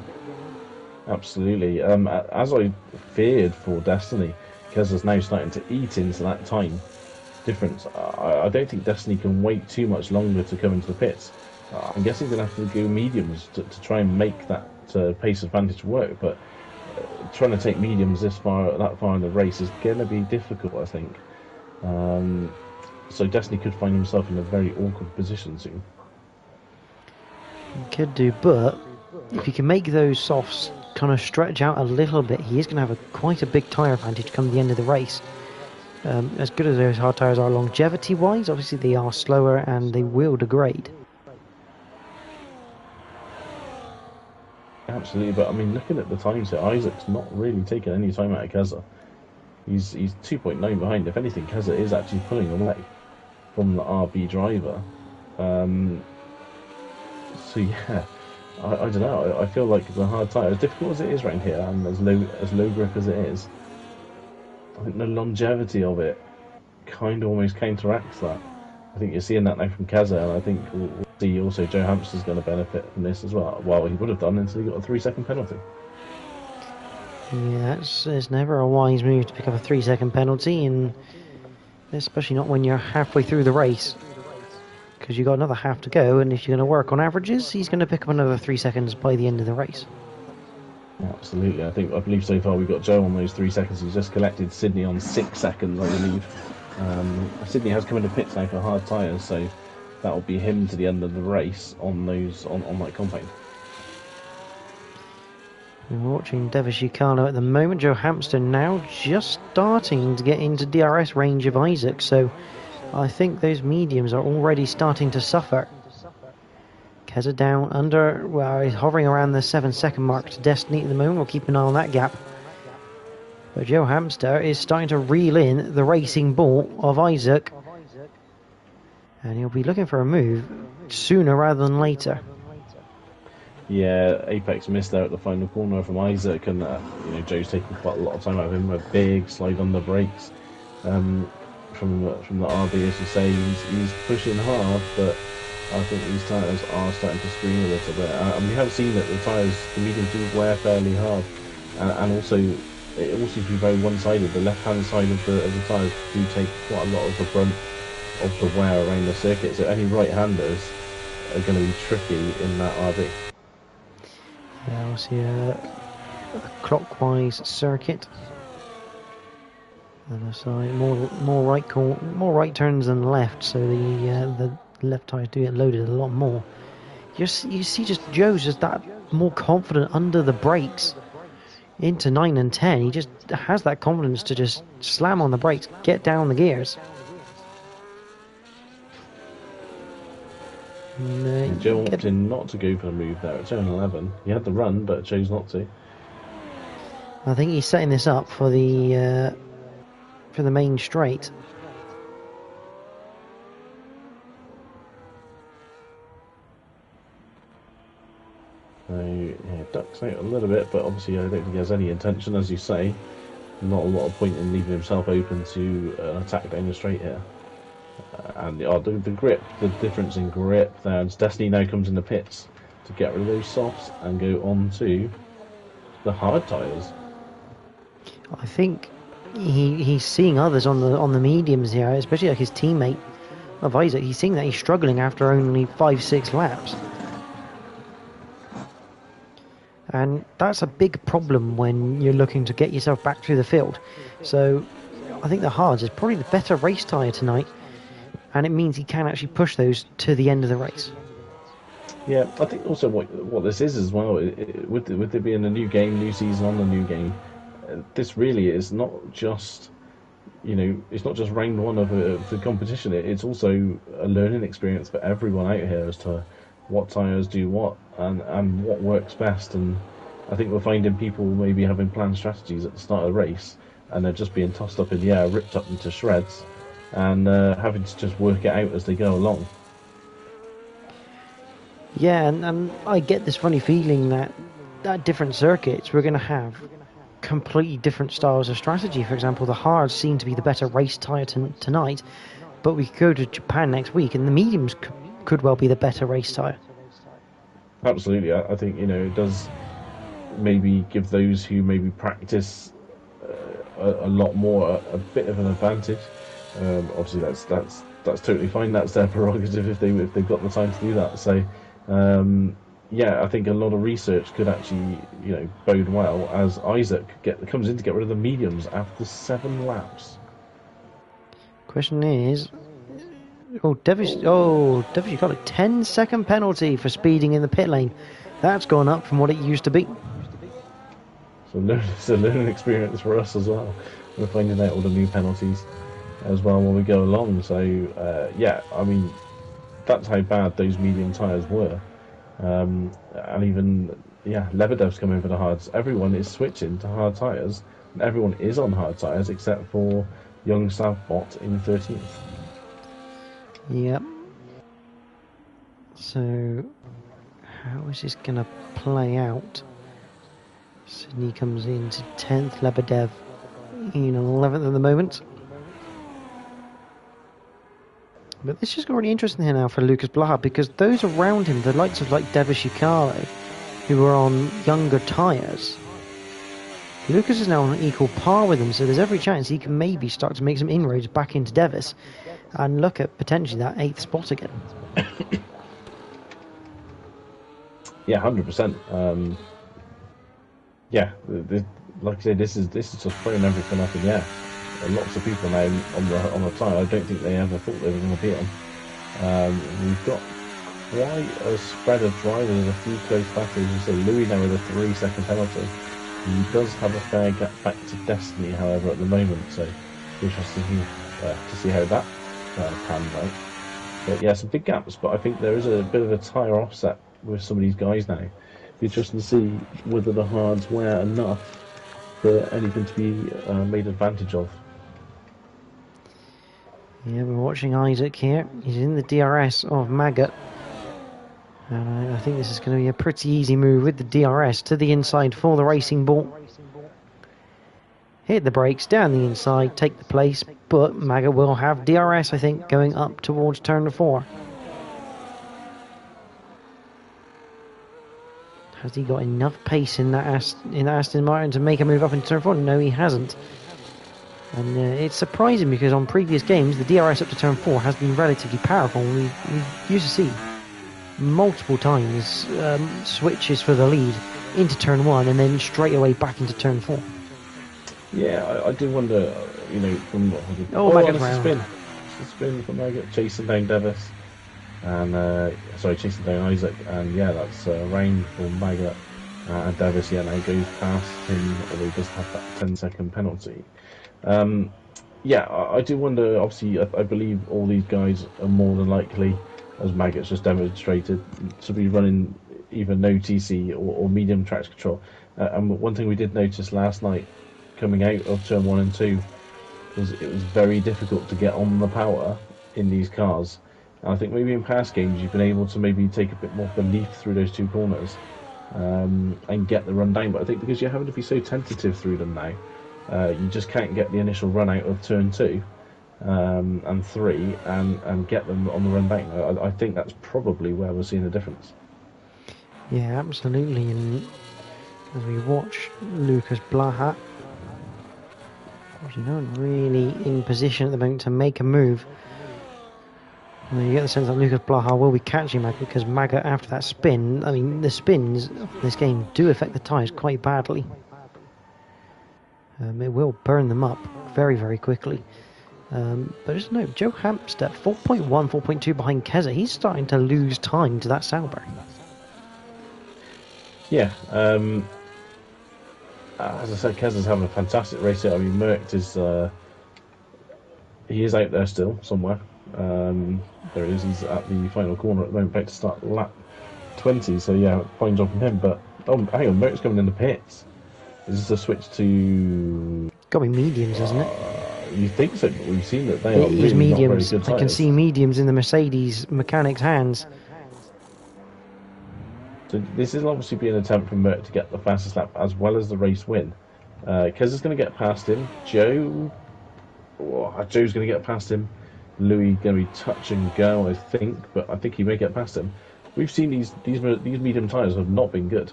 Absolutely. As I feared for Destiny, Keza's now starting to eat into that time difference. I don't think Destiny can wait too much longer to come into the pits. I'm guessing he's going to have to go mediums to try and make that pace advantage work, but trying to take mediums that far in the race is going to be difficult, I think. So Destiny could find himself in a very awkward position soon. He could do, but if he can make those softs kind of stretch out a little bit, he is going to have quite a big tyre advantage come the end of the race. As good as those hard tyres are longevity-wise, obviously they are slower and they will degrade. Absolutely, but I mean, looking at the times here, Isaac's not really taking any time out of Keza. He's 2.9 behind. If anything, Keza is actually pulling away from the RB driver. So yeah, I don't know. I feel like the hard tyre, as difficult as it is around here, and as low grip as it is, I think the longevity of it kind of almost counteracts that. I think you're seeing that now from Keza, and I think we'll see also Joe Hamster's going to benefit from this as well. Well, he would have done until he got a 3-second penalty. Yeah, it's never a wise move to pick up a 3-second penalty, and especially not when you're halfway through the race, because you've got another half to go, and if you're going to work on averages, he's going to pick up another 3 seconds by the end of the race. Absolutely, I believe so far we've got Joe on those 3 seconds. He's just collected Sydney on 6 seconds, I believe. Sydney has come into pits now for hard tyres, so that will be him to the end of the race on that compound. We're watching Devashikano at the moment. Joe Hamster now just starting to get into DRS range of Isaac, so I think those mediums are already starting to suffer. Keza down under, well, he's hovering around the 7-second mark to Destiny at the moment. We'll keep an eye on that gap. But Joe Hamster is starting to reel in the racing ball of Isaac, and he'll be looking for a move sooner rather than later. Yeah, Apex missed there at the final corner from Isaac, and Joe's taking quite a lot of time out of him. A big slide on the brakes from the RB, as you say. He's pushing hard, but I think these tyres are starting to scream a little bit. And we have seen that the mediums do wear fairly hard, and also it all seems to be very one-sided. The left-hand side of the tyres do take quite a lot of the brunt of the wear around the circuit, so any right-handers are going to be tricky in that RB. Yeah, we'll see a clockwise circuit. Other side, more right turns than left, so the left tyres do get loaded a lot more. You see, just Joe's just that more confident under the brakes into 9 and 10. He just has that confidence to just slam on the brakes, get down the gears. And Joe opted not to go for the move there at turn 11. He had the run, but chose not to. I think he's setting this up for the main straight. So yeah, ducks out a little bit, but obviously I don't think he has any intention, as you say. Not a lot of point in leaving himself open to an attack down the straight here. And the grip, the difference in grip there, and Destiny now comes in the pits to get rid of those softs and go on to the hard tyres. I think he's seeing others on the mediums here, especially like his teammate of Isaac. He's seeing that he's struggling after only 5-6 laps. And that's a big problem when you're looking to get yourself back through the field. So I think the hards is probably the better race tyre tonight, and it means he can actually push those to the end of the race. Yeah, I think also what this is as well, with there being a new game, new season on the new game, this really is not just, it's not just round one of the competition. It's also a learning experience for everyone out here as to what tyres do what and what works best. And I think we're finding people maybe having planned strategies at the start of the race, and they're just being tossed up in the air, ripped up into shreds, and having to just work it out as they go along. Yeah, and I get this funny feeling that at different circuits we're going to have completely different styles of strategy. For example, the hards seem to be the better race tyre tonight, but we could go to Japan next week and the mediums could well be the better race tyre. Absolutely, I think it does maybe give those who maybe practice a lot more a bit of an advantage. Obviously, that's totally fine. That's their prerogative if they've got the time to do that. So. I think a lot of research could actually, bode well as Isaac comes in to get rid of the mediums after 7 laps. Question is, Devish got a 10-second penalty for speeding in the pit lane. That's gone up from what it used to be. So it's a learning experience for us as well. We're finding out all the new penalties as well when we go along. So that's how bad those medium tyres were. And even, Lebedev's coming for the hards. Everyone is switching to hard tyres, and everyone is on hard tyres except for young Savbot in 13th. Yep. So, how is this going to play out? Sydney comes into 10th, Lebedev in 11th at the moment. But this just got really interesting here now for Lucas Blaha, because those around him, the likes of like Devashikaro, who are on younger tyres, Lucas is now on equal par with them, so there's every chance he can maybe start to make some inroads back into Devis and look at potentially that 8th spot again. Yeah, 100%. Like I said, this is just throwing everything up in the air. Lots of people now on the tyre. I don't think they ever thought they were going to be on. We've got quite a spread of drivers and a few close battles. So Louis now with a 3-second penalty. He does have a fair gap back to Destiny, however, at the moment. So interesting to see how that pans out. But yeah, some big gaps. But I think there is a bit of a tyre offset with some of these guys now. Be interesting to see whether the hards wear enough for anything to be made advantage of. Yeah, we're watching Isaac here. He's in the DRS of Maggot. And I think this is going to be a pretty easy move with the DRS to the inside for the racing ball. Hit the brakes, down the inside, take the place, but Maggot will have DRS, I think, going up towards turn 4. Has he got enough pace in that Aston Martin to make a move up into turn 4? No, he hasn't. And it's surprising because on previous games, the DRS up to turn 4 has been relatively powerful. We used to see multiple times switches for the lead into turn 1 and then straight away back into turn 4. Yeah, I do wonder, from... Maggot's round. It's a spin for Maggot, chasing down Devis. And, chasing down Isaac. And, that's round for Maggot. And Devis, now goes past him, although he does have that 10-second penalty. I do wonder, obviously, I believe all these guys are more than likely, as Maggot's just demonstrated, to be running either no TC or medium traction control. And one thing we did notice last night, coming out of turn 1 and 2, was it was very difficult to get on the power in these cars. And I think maybe in past games you've been able to maybe take a bit more belief through those 2 corners and get the run down. But I think because you're having to be so tentative through them now, you just can't get the initial run out of turn 2 and 3 and get them on the run back. I think that's probably where we're seeing the difference. Yeah, absolutely. And as we watch Lucas Blaha, he's not really in position at the moment to make a move. And you get the sense that Lucas Blaha will be catching Maggot, because Maggot, after that spin, I mean, the spins of this game do affect the tyres quite badly. It will burn them up very, very quickly. But just no, Joe Hampstead, 4.1, 4.2 behind Keza. He's starting to lose time to that Sauber. Yeah, as I said, Keza's having a fantastic race here. I mean, Merckx is he is out there still somewhere. There he is. He's at the final corner at the moment, about to start lap 20. So yeah, fine job from him. But oh, hang on, Merckx coming in the pits. Is this a switch to? Got to be mediums, isn't it? You think so? But we've seen that they are It is really mediums. not very good I can tyres. see mediums in the Mercedes mechanics' hands. So this is obviously be an attempt from Merckx to get the fastest lap as well as the race win. Keza's going to get past him. Joe's going to get past him. Louis going to be touch and go, I think, but I think he may get past him. We've seen these medium tyres have not been good.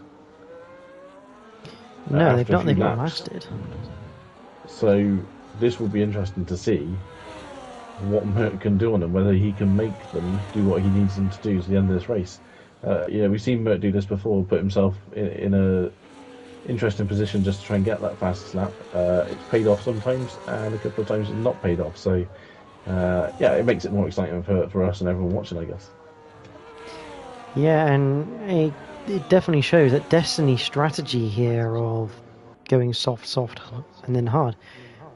No, they've not laps. lasted. So this will be interesting to see what Merckx can do on them, whether he can make them do what he needs them to do to the end of this race. We've seen Merckx do this before, put himself in a interesting position just to try and get that fastest lap. It's paid off sometimes, and a couple of times it's not paid off. So it makes it more exciting for us and everyone watching, I guess. Yeah, and it definitely shows that Destiny's strategy here of going soft, and then hard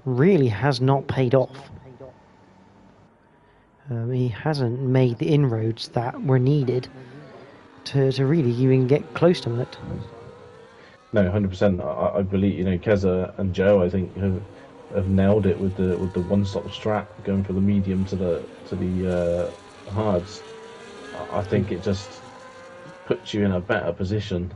really has not paid off. He hasn't made the inroads that were needed to really even get close to it. No, 100%. I believe Keza and Joe, I think, have nailed it with the one-stop strat, going for the medium to the hards. I think it just puts you in a better position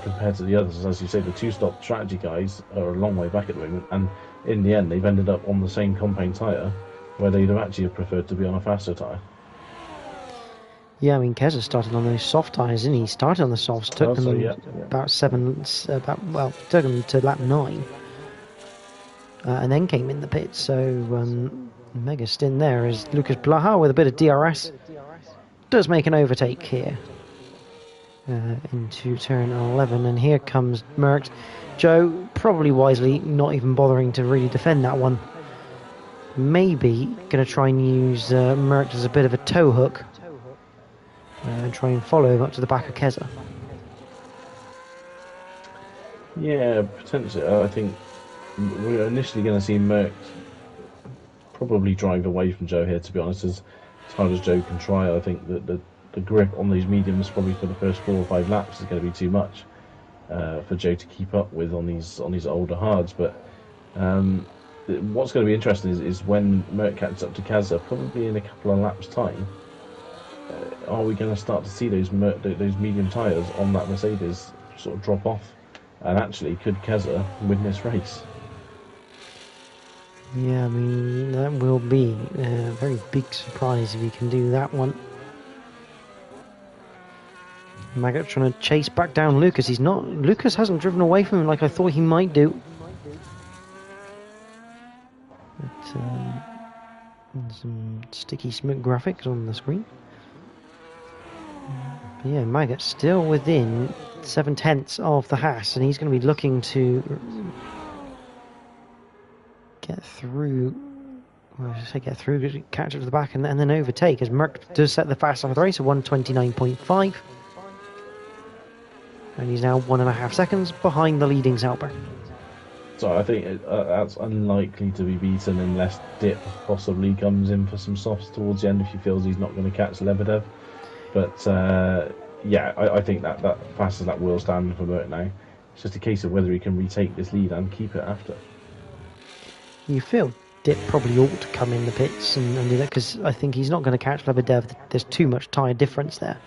compared to the others. As you say, the two-stop strategy guys are a long way back at the moment, and in the end, they've ended up on the same compound tyre, where they'd have actually preferred to be on a faster tyre. Yeah, I mean, Keza started on those soft tyres, didn't he? He started on the softs, took took them to lap 9, and then came in the pits. So, mega stint there as Lucas Blaha with a bit of DRS does make an overtake here into turn 11, and here comes Merckx. Joe, probably wisely, not even bothering to really defend that one. Maybe going to try and use Merckx as a bit of a tow hook and try and follow him up to the back of Keza. Yeah, potentially. I think we're initially going to see Merckx probably drive away from Joe here, to be honest, as hard as Joe can try. I think that the grip on these mediums probably for the first 4 or 5 laps is going to be too much for Joe to keep up with on these older hards. But what's going to be interesting is when Merckx catches up to Keza, probably in a couple of laps' time, are we going to start to see those medium tyres on that Mercedes sort of drop off? And actually, could Keza win this race? Yeah, I mean, that will be a very big surprise if he can do that one. Maggot trying to chase back down Lucas. Lucas hasn't driven away from him like I thought he might do. But, some sticky smoke graphics on the screen. But yeah, Maggot still within 7/10 of the Haas, and he's going to be looking to get through, catch up to the back and then overtake, as Merckx does set the fastest of the race at 1:29.5, and he's now 1.5 seconds behind the leading Sauber. So I think that's unlikely to be beaten unless Dip possibly comes in for some softs towards the end if he feels he's not going to catch Lebedev. But I think that fastest that will stand for Merckx now. It's just a case of whether he can retake this lead and keep it after. You feel Dip probably ought to come in the pits and do that, because I think he's not going to catch Lebedev. There's too much tyre difference there.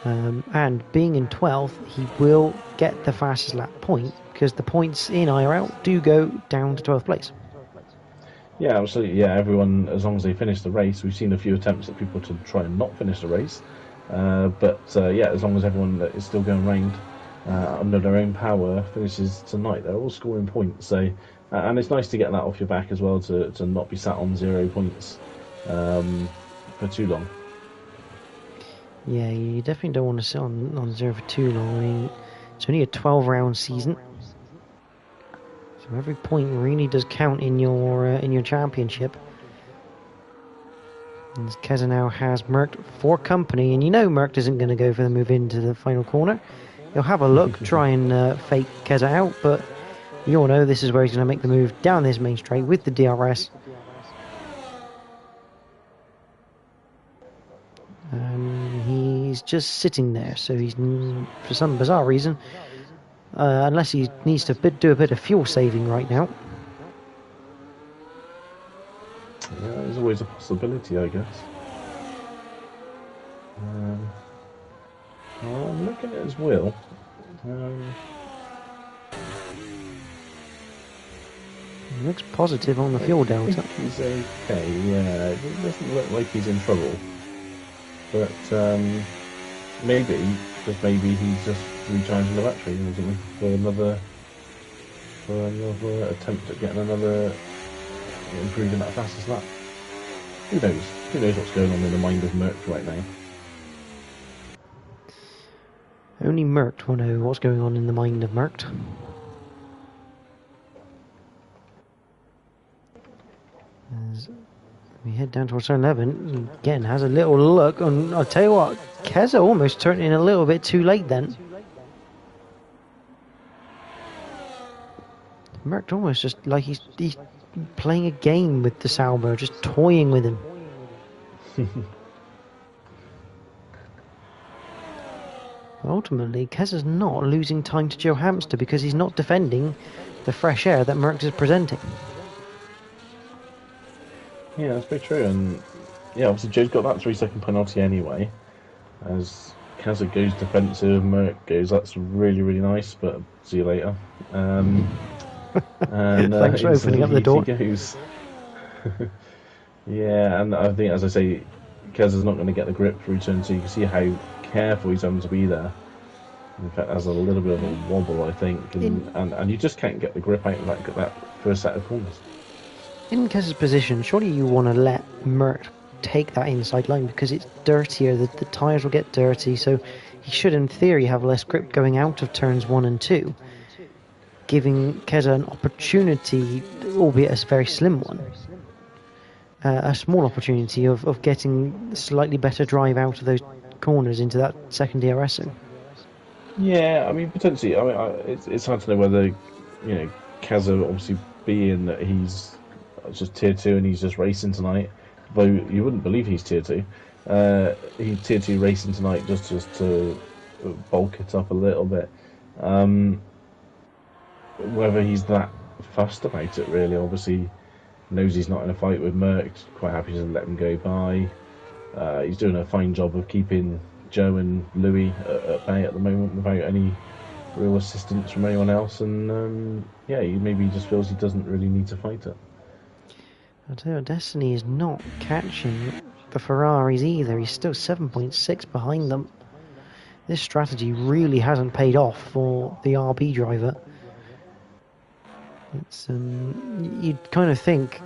And being in 12th, he will get the fastest lap point, because the points in IRL do go down to 12th place. Yeah, absolutely. Yeah, everyone, as long as they finish the race, we've seen a few attempts at people to try and not finish the race. Yeah, as long as everyone that is still going round under their own power finishes tonight, they're all scoring points. So, and it's nice to get that off your back as well, to not be sat on 0 points for too long. Yeah, you definitely don't want to sit on 0 for too long. I mean, it's only a 12-round season, so every point really does count in your championship. And Keza now has Merc for company, and you know Merc isn't going to go for the move into the final corner. He'll have a look, try and fake Keza out, but you all know this is where he's going to make the move down this main straight with the DRS. He's just sitting there, so he's, for some bizarre reason, unless he needs to do a bit of fuel saving right now. Yeah, there's always a possibility, I guess. I'm looking at his wheel. He looks positive on the fuel delta. He's okay, yeah. It doesn't look like he's in trouble. But maybe he's just recharging the battery or something for another attempt at getting another improving that fastest lap. Who knows? Who knows what's going on in the mind of Merc right now? Only Merc will know what's going on in the mind of Merc. As we head down towards turn 11, again has a little look, and I'll tell you what, Keza almost turned in a little bit too late then. Merc almost just like he's playing a game with the Sauber, just toying with him. Ultimately, Keza's not losing time to Joe Hamster because he's not defending the fresh air that Merc is presenting. Yeah, that's very true, and yeah, obviously Joe's got that 3-second penalty anyway. As Keza goes defensive, Merc goes, that's really, really nice, but see you later. And thanks for opening up the door. He goes. Yeah, and I think, as I say, Keza's not going to get the grip through turn 2. You can see how careful he's having to be there. In fact, there's a little bit of a wobble, I think, and you just can't get the grip out of that first set of corners. In Keza's position, surely you want to let Merc take that inside line because it's dirtier, the tyres will get dirty, so he should in theory have less grip going out of turns 1 and 2, giving Keza an opportunity, albeit a very slim one, a small opportunity of getting slightly better drive out of those corners into that second DRS zone. Yeah, I mean, potentially. I mean, it's hard to know whether, Keza, obviously being that he's just tier 2 and he's just racing tonight, though you wouldn't believe he's tier 2. He's tier 2 racing tonight just to bulk it up a little bit. Whether he's that fussed about it, really, obviously knows he's not in a fight with Merc, quite happy to let him go by. He's doing a fine job of keeping Joe and Louis at bay at the moment without any real assistance from anyone else, and he maybe just feels he doesn't really need to fight it. I tell you what, Destiny is not catching the Ferraris either. He's still 7.6 behind them. This strategy really hasn't paid off for the RB driver. It's you'd kind of think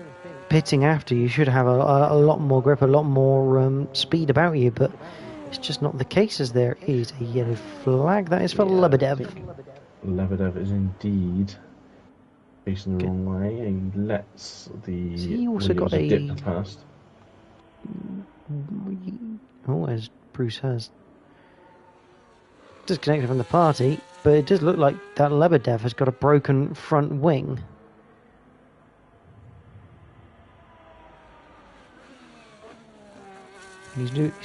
pitting after you should have a lot more grip, a lot more speed about you, but it's just not the case, as there is a yellow flag. That is for Lebedev. Lebedev is indeed facing the wrong way, and he lets the he also got a dip past. Oh, as Bruce has disconnected from the party, but it does look like that Lebedev has got a broken front wing.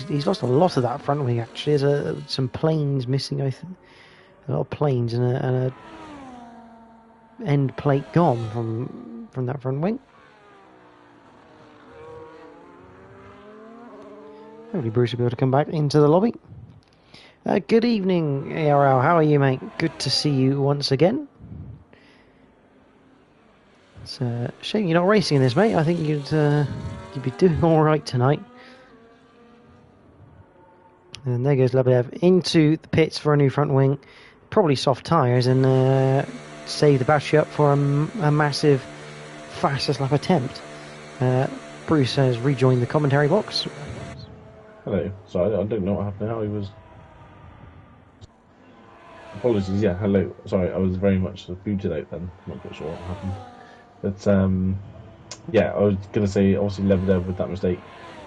He's lost a lot of that front wing, actually. There's some planes missing, I think. A lot of planes and a end plate gone from that front wing. Hopefully Bruce will be able to come back into the lobby. Good evening, ARL. How are you, mate? Good to see you once again. It's a shame you're not racing in this, mate. I think you'd be doing all right tonight. And there goes Lebedev into the pits for a new front wing. Probably soft tyres and save the battery up for a massive fastest lap attempt. Bruce has rejoined the commentary box. Hello. Sorry, I don't know what happened now. He was... Apologies, yeah, hello. Sorry, I was very much booted out then. Not quite sure what happened. But, yeah, I was going to say, obviously, Lebedev with that mistake,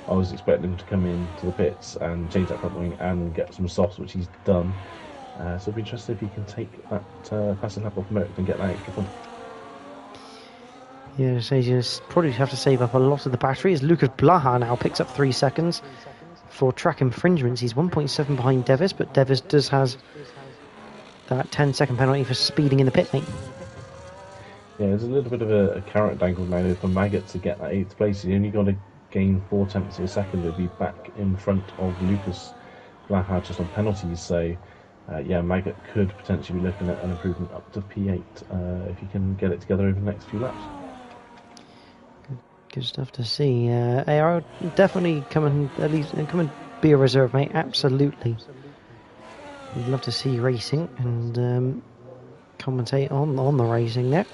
I was expecting him to come into the pits and change that front wing and get some softs, which he's done. So it'll be interesting if he can take that fastest lap off Merck and get that extra point. Yeah, so you probably have to save up a lot of the battery as Lucas Blaha now picks up 3 seconds. For track infringements, he's 1.7 behind Devis, but Devis does has that 10-second penalty for speeding in the pit lane. Yeah, there's a little bit of a carrot dangled now for Maggot to get that 8th place. He only got to gain 4 tenths of a second to be back in front of Lucas Blaha just on penalties. So, yeah, Maggot could potentially be looking at an improvement up to P8 if he can get it together over the next few laps. Good stuff to see. ARL definitely come and be a reserve, mate. Absolutely. We'd love to see you racing and commentate on the racing there.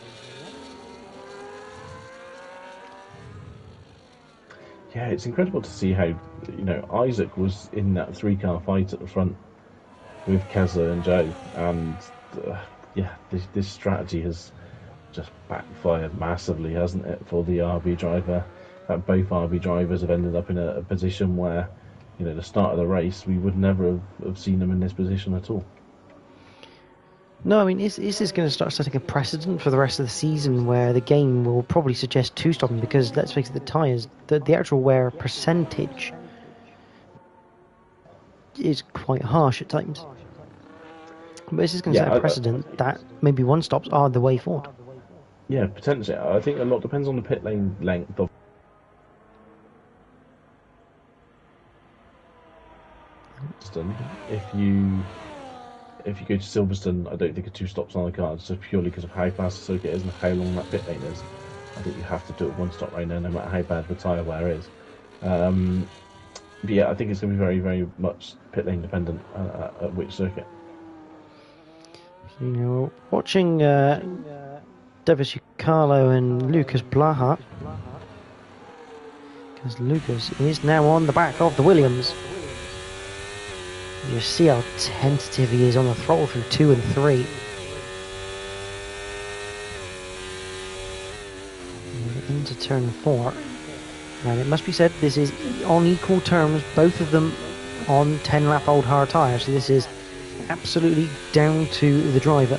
Yeah, it's incredible to see how, you know, Isaac was in that 3-car fight at the front with Keza and Joe, and yeah, this strategy has just backfired massively, hasn't it, for the RB driver? Both RB drivers have ended up in a position where, you know, the start of the race, we would never have seen them in this position at all. No, I mean, is this going to start setting a precedent for the rest of the season where the game will probably suggest 2-stopping? Because let's face it, the tyres, the actual wear percentage is quite harsh at times. But is this going to set a precedent that maybe 1-stops are the way forward? Yeah, potentially. I think a lot depends on the pit lane length of. If you go to Silverstone, I don't think a 2-stops on the cards, just purely because of how fast the circuit is and how long that pit lane is. I think you have to do it 1-stop right now, no matter how bad the tyre wear is. But yeah, I think it's going to be very, very much pit lane dependent at which circuit. You know, watching Devis Carlo and Lucas Blaha, because Lucas is now on the back of the Williams. You see how tentative he is on the throttle through 2 and 3. Into turn 4. And it must be said, this is on equal terms, both of them on 10-lap-old hard tyres. So this is absolutely down to the driver.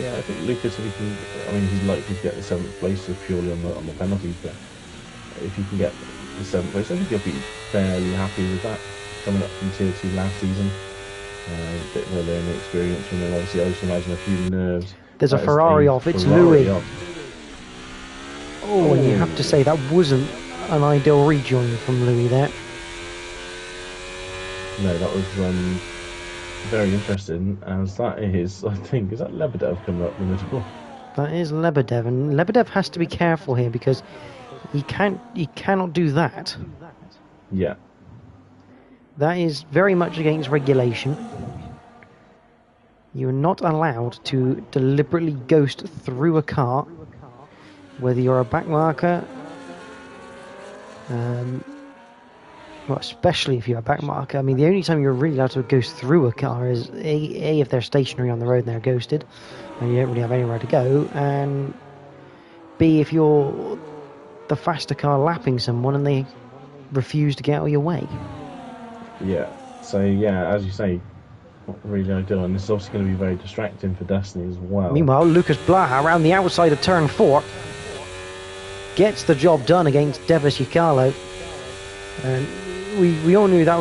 Yeah, I think Lucas, if he can, I mean, he's likely to get the 7th place purely on the penalties, but if he can get the 7th place, I think he'll be fairly happy with that. Coming up from Tier 2 last season, a bit of a learning experience from him. Obviously, I just imagine a few nerves. There's a Ferrari off, it's Louis. Oh, and you have to say that wasn't an ideal rejoin from Louis there. No, that was very interesting, as that is, I think, is that Lebedev coming up the middle? That is Lebedev, and Lebedev has to be careful here because he cannot do that. Yeah. That is very much against regulation. You are not allowed to deliberately ghost through a car, whether you're a back marker, well, especially if you're a back marker. I mean, the only time you're really allowed to ghost through a car is A, if they're stationary on the road and they're ghosted, and you don't really have anywhere to go, and B, if you're the faster car lapping someone and they refuse to get out of your way. Yeah, so yeah, as you say, not really ideal, and this is obviously going to be very distracting for Destiny as well. Meanwhile, Lucas Blaha around the outside of turn 4 gets the job done against Devis Carlo, and we all knew that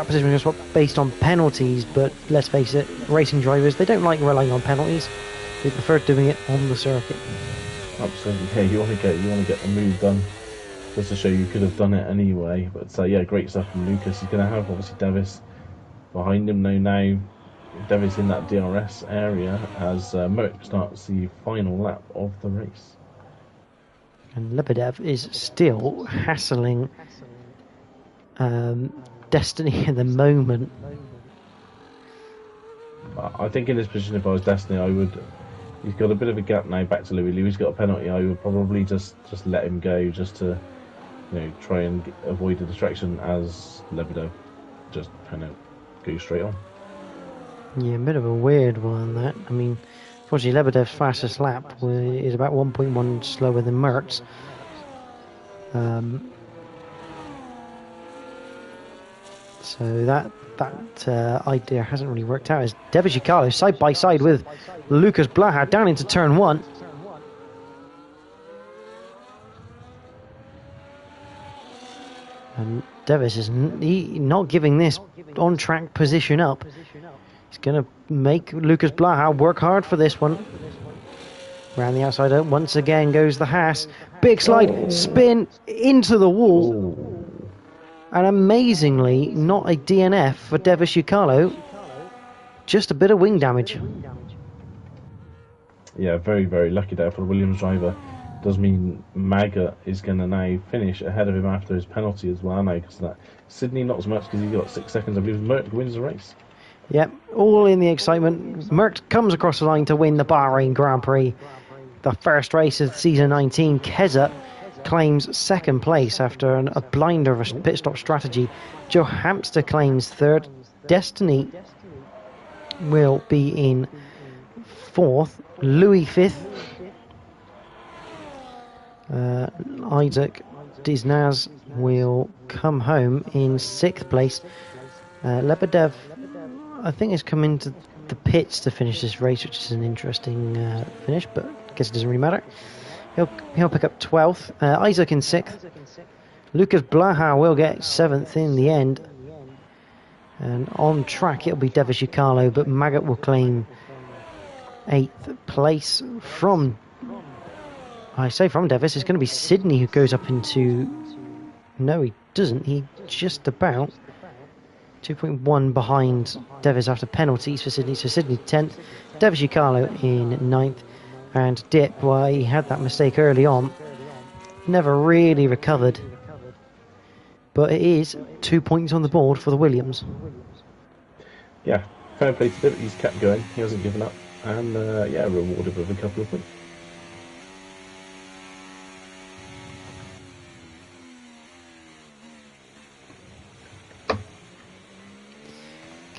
position was based on penalties, but let's face it, racing drivers, they don't like relying on penalties. They prefer doing it on the circuit. Absolutely, yeah, you want to get the move done just to show you could have done it anyway. But yeah, great stuff from Lucas. He's going to have obviously Devis behind him now. Devis in that DRS area as Merck starts the final lap of the race. And Lebedev is still hassling Destiny at the moment. I think in this position, if I was Destiny, I would. He's got a bit of a gap now back to Louis. Louis got a penalty. I would probably just let him go, just to try and avoid the distraction as Lebedev just kind of goes straight on. Yeah, a bit of a weird one, that. I mean, unfortunately, Lebedev's fastest lap is about 1.1 slower than Merck's. So that idea hasn't really worked out. As Devis Yukalo side by side with Lucas Blaha down into turn 1. And Devis is not giving this on-track position up. He's going to make Lucas Blaha work hard for this one. Around the outside, once again goes the Haas. Big slide, spin into the wall. Ooh. And amazingly, not a DNF for Devis Yukalo. Just a bit of wing damage. Yeah, very, very lucky there for the Williams driver. Does mean Maga is going to now finish ahead of him after his penalty as well now, because that Sydney not as much because he got 6 seconds. I believe Merck wins the race. Yep, all in the excitement. Merck comes across the line to win the Bahrain Grand Prix. The first race of season 19. Keza claims second place after a blinder of a pit stop strategy. Joe Hamster claims third. Destiny will be in fourth. Louis fifth. Isaac Diznaz will come home in sixth place. Lebedev, I think, has come into the pits to finish this race, which is an interesting finish, but I guess it doesn't really matter. He'll pick up 12th. Isaac in 6th. Lucas Blaha will get 7th in the end. And on track it'll be Devis Yukalo, but Magat will claim 8th place from... I say from Devis, it's going to be Sydney who goes up into... No, he doesn't. He just about 2.1 behind Devis after penalties for Sydney. So Sydney 10th, Devis Yukalo in 9th. And Dip, well, he had that mistake early on, never really recovered. But it is 2 points on the board for the Williams. Yeah, fair play to Dip. He's kept going. He hasn't given up. And, rewarded with a couple of points.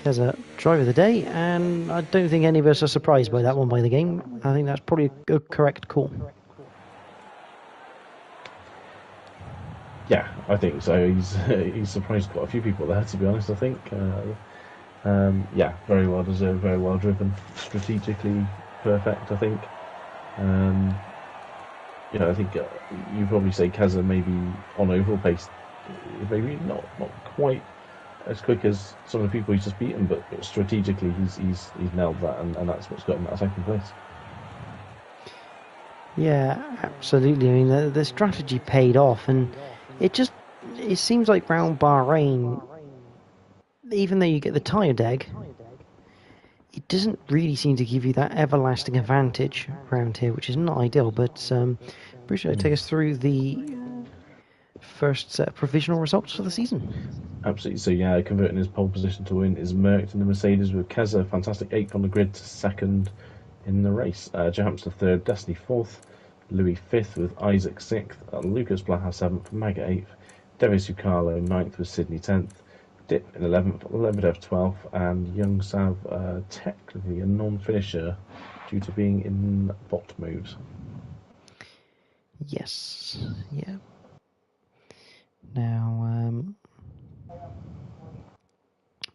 As a driver of the day, and I don't think any of us are surprised by that one by the game. I think that's probably a correct call. Yeah, I think so. He's surprised quite a few people there, to be honest. I think, very well deserved, very well driven, strategically perfect. I think, I think you probably say Keza maybe on overall pace, maybe not quite as quick as some of the people he's just beaten, but strategically he's nailed that, and that's what's got him that second place. Yeah, absolutely. I mean, the strategy paid off, and it seems like round Bahrain, even though you get the tyre deg, it doesn't really seem to give you that everlasting advantage around here, which is not ideal. But Bruce, take us through the first set of provisional results for the season. Absolutely. So yeah, converting his pole position to win is Merck in the Mercedes, with Keza fantastic 8th on the grid to 2nd in the race. Joe Hamster 3rd, Destiny 4th, Louis 5th with Isaac 6th, Lucas Blaha 7th, Maga 8th, Devis Yukalo 9th with Sydney 10th, Dip in 11th, Lebedev 12th, and Young Sav technically a non-finisher due to being in bot mode. Yes. Yeah. Now,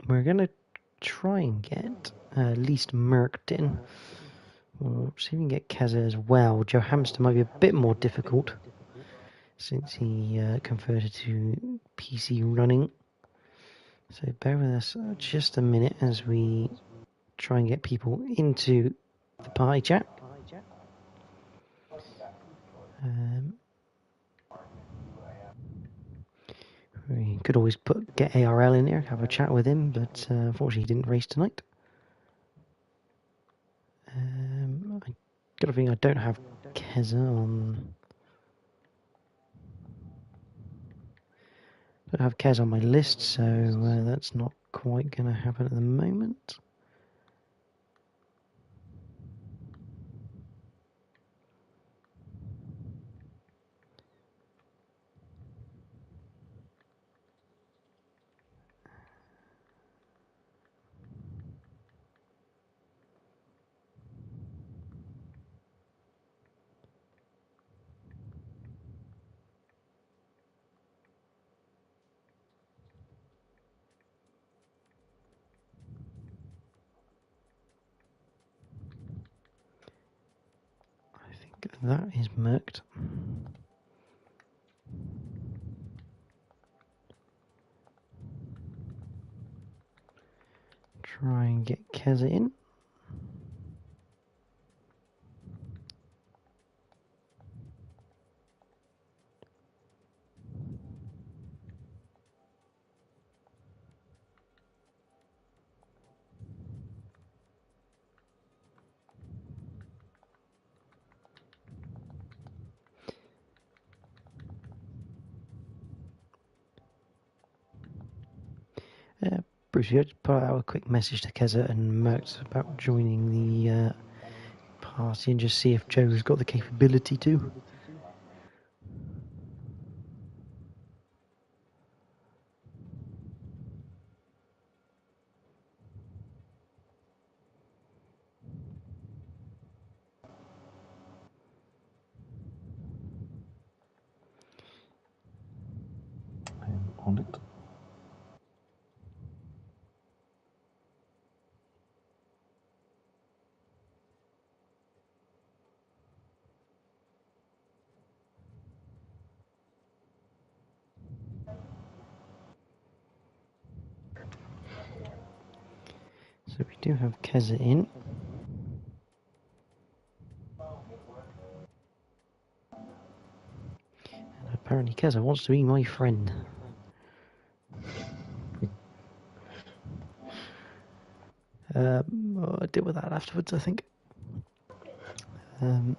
we're going to try and get at least Mercked in. We'll see if we can get Keza as well. Joe Hamster might be a bit more difficult since he converted to PC running. So bear with us just a minute as we try and get people into the party chat. We could always get ARL in there, have a chat with him, but unfortunately he didn't race tonight. Got a feeling I don't have Keza on. Don't have Kez on my list, so that's not quite going to happen at the moment. That is merked. Try and get Keza in. Bruce, you just put out a quick message to Keza and Mert about joining the party and just see if Joe's got the capability to. I'm on it. So we do have Keza in. And apparently Keza wants to be my friend. I'll deal with that afterwards, I think. I'm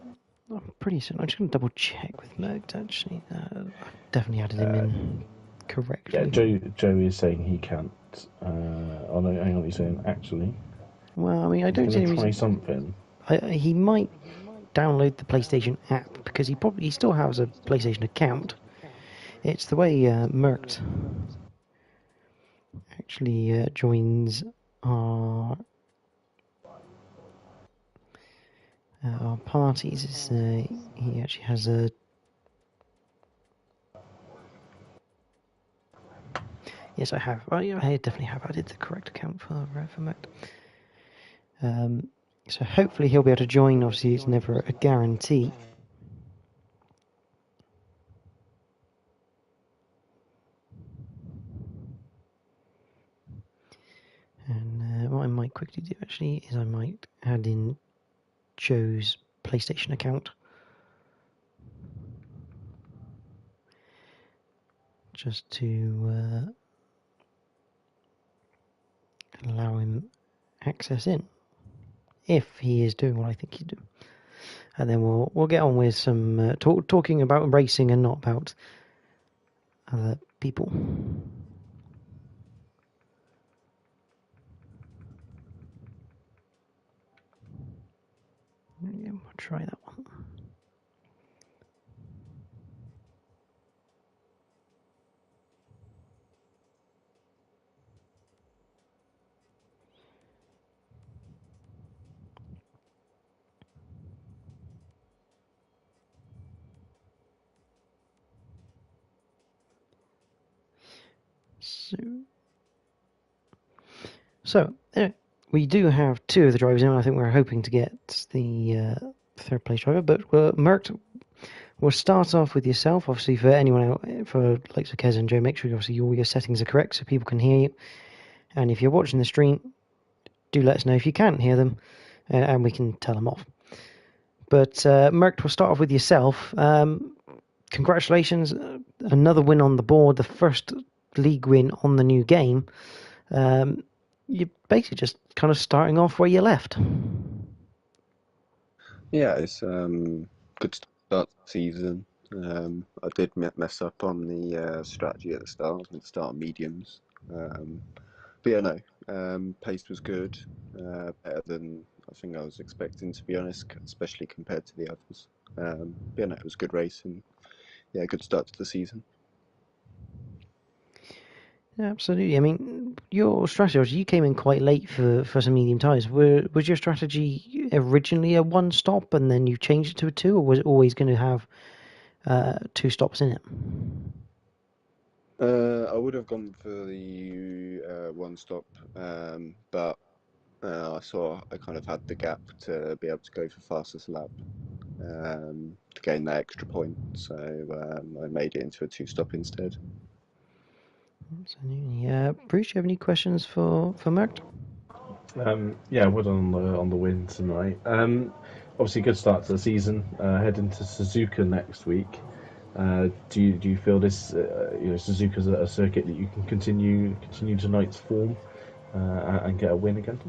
pretty certain. I'm just going to double check with Mercked, actually. I've definitely added him in correctly. Yeah, Joe is saying he can't. Oh no, hang on, he's saying actually. Well, I mean, I don't see any reason. Try something. He might download the PlayStation app because he still has a PlayStation account. It's the way Mercked actually joins our parties. He actually has a. Yes, I have. I definitely have added the correct account for Mercked. So hopefully he'll be able to join. Obviously, it's never a guarantee. And what I might quickly do actually is I might add in Joe's PlayStation account. Just to allow him access in. If he is doing what I think he's doing. And then we'll get on with some talking about racing and not about other people. Yeah, we'll try that one. So we do have two of the drivers in. I think we're hoping to get the third place driver, but Mercked, we'll start off with yourself. Obviously, for anyone else, for like Kez and Joe, make sure obviously all your settings are correct so people can hear you. And if you're watching the stream, do let us know if you can't hear them, and we can tell them off. But Mercked, we'll start off with yourself. Congratulations, another win on the board, the first league win on the new game. You're basically just kind of starting off where you left. Yeah, it's good start to the season. I did mess up on the strategy at the start. I was meant to start on mediums. But yeah, no, pace was good. Better than I think I was expecting, to be honest, especially compared to the others. But yeah, no, it was a good race and yeah, good start to the season. Absolutely. I mean, your strategy was you came in quite late for some medium tyres. Was your strategy originally a one stop and then you changed it to a two, or was it always going to have two stops in it? I would have gone for the one stop, but I saw I kind of had the gap to be able to go for fastest lap to gain that extra point. So I made it into a two stop instead. Absolutely. Bruce, you have any questions for Merck? Yeah, well done on the win tonight. Obviously, good start to the season. Heading to Suzuka next week. Do you feel this Suzuka's a circuit that you can continue tonight's form and get a win again?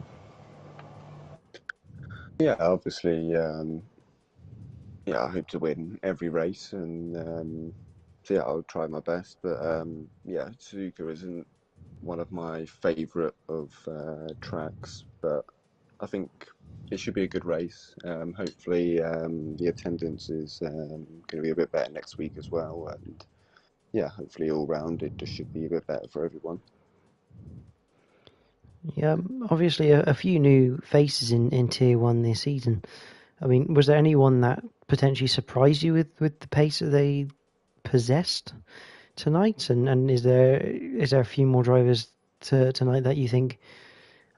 Yeah, obviously, yeah, I hope to win every race, and so yeah, I'll try my best. But yeah, Suzuka isn't one of my favourite of tracks, but I think it should be a good race. Hopefully, the attendance is going to be a bit better next week as well, and yeah, hopefully all round it just should be a bit better for everyone. Yeah, obviously a few new faces in Tier 1 this season. I mean, was there anyone that potentially surprised you with the pace that they possessed tonight? And is there a few more drivers tonight that you think,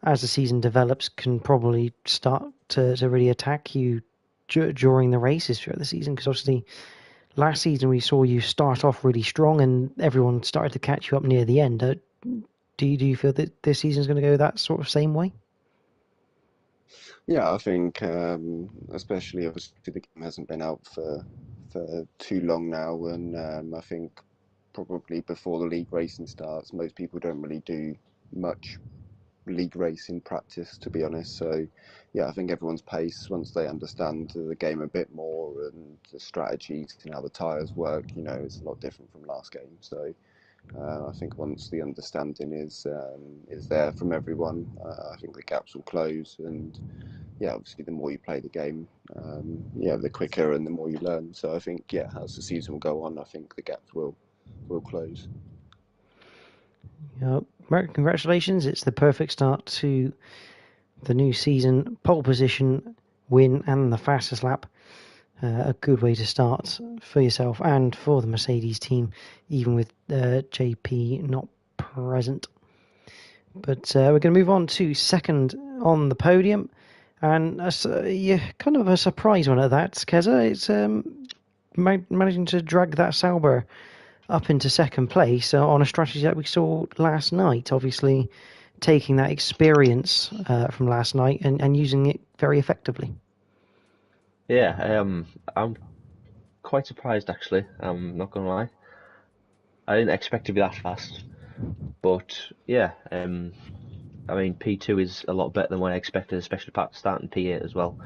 as the season develops, can probably start to really attack you during the races throughout the season? Because obviously last season we saw you start off really strong and everyone started to catch you up near the end. Do you feel that this season's going to go that sort of same way? Yeah, I think especially obviously the game hasn't been out for too long now, and I think probably before the league racing starts, most people don't really do much league racing practice, to be honest. So, yeah, I think everyone's pace once they understand the game a bit more and the strategies and how the tires work, it's a lot different from last game. So, I think once the understanding is there from everyone, I think the gaps will close. And yeah, obviously, the more you play the game, yeah, the quicker and the more you learn. So I think yeah, as the season will go on, I think the gaps will close. Mark, congratulations. It's the perfect start to the new season. Pole position, win, and the fastest lap. A good way to start for yourself and for the Mercedes team, even with JP not present. But we're going to move on to second on the podium. And yeah, kind of a surprise one at that, Keza. It's managing to drag that Sauber up into second place on a strategy that we saw last night. Obviously, taking that experience from last night and using it very effectively. Yeah, I'm quite surprised actually. I'm not gonna lie. I didn't expect to be that fast, but yeah, I mean P2 is a lot better than what I expected, especially starting P8 as well.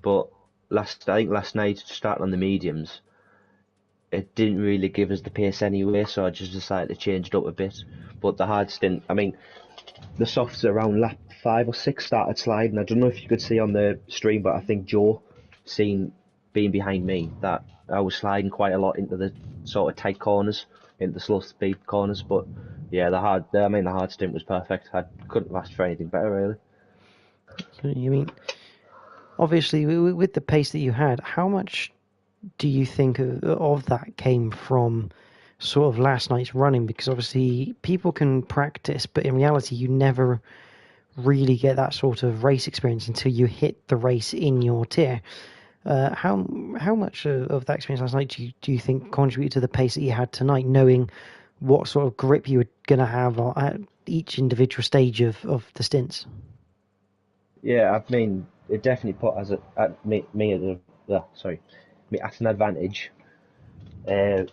But I think last night starting on the mediums, it didn't really give us the pace anyway, so I just decided to change it up a bit. But the hards didn't. I mean, the softs around lap 5 or 6 started sliding. I don't know if you could see on the stream, but I think Joe, seen being behind me, that I was sliding quite a lot into the sort of tight corners, into the slow speed corners. But yeah, the hard stint was perfect. I couldn't have asked for anything better, really. I mean, obviously, with the pace that you had, how much do you think of that came from sort of last night's running? Because obviously people can practice, but in reality you never really get that sort of race experience until you hit the race in your tier. How much of that experience last night do you think contributed to the pace that you had tonight, knowing what sort of grip you were going to have at each individual stage of the stints? Yeah, I mean, it definitely put us at me at me at an advantage. Uh,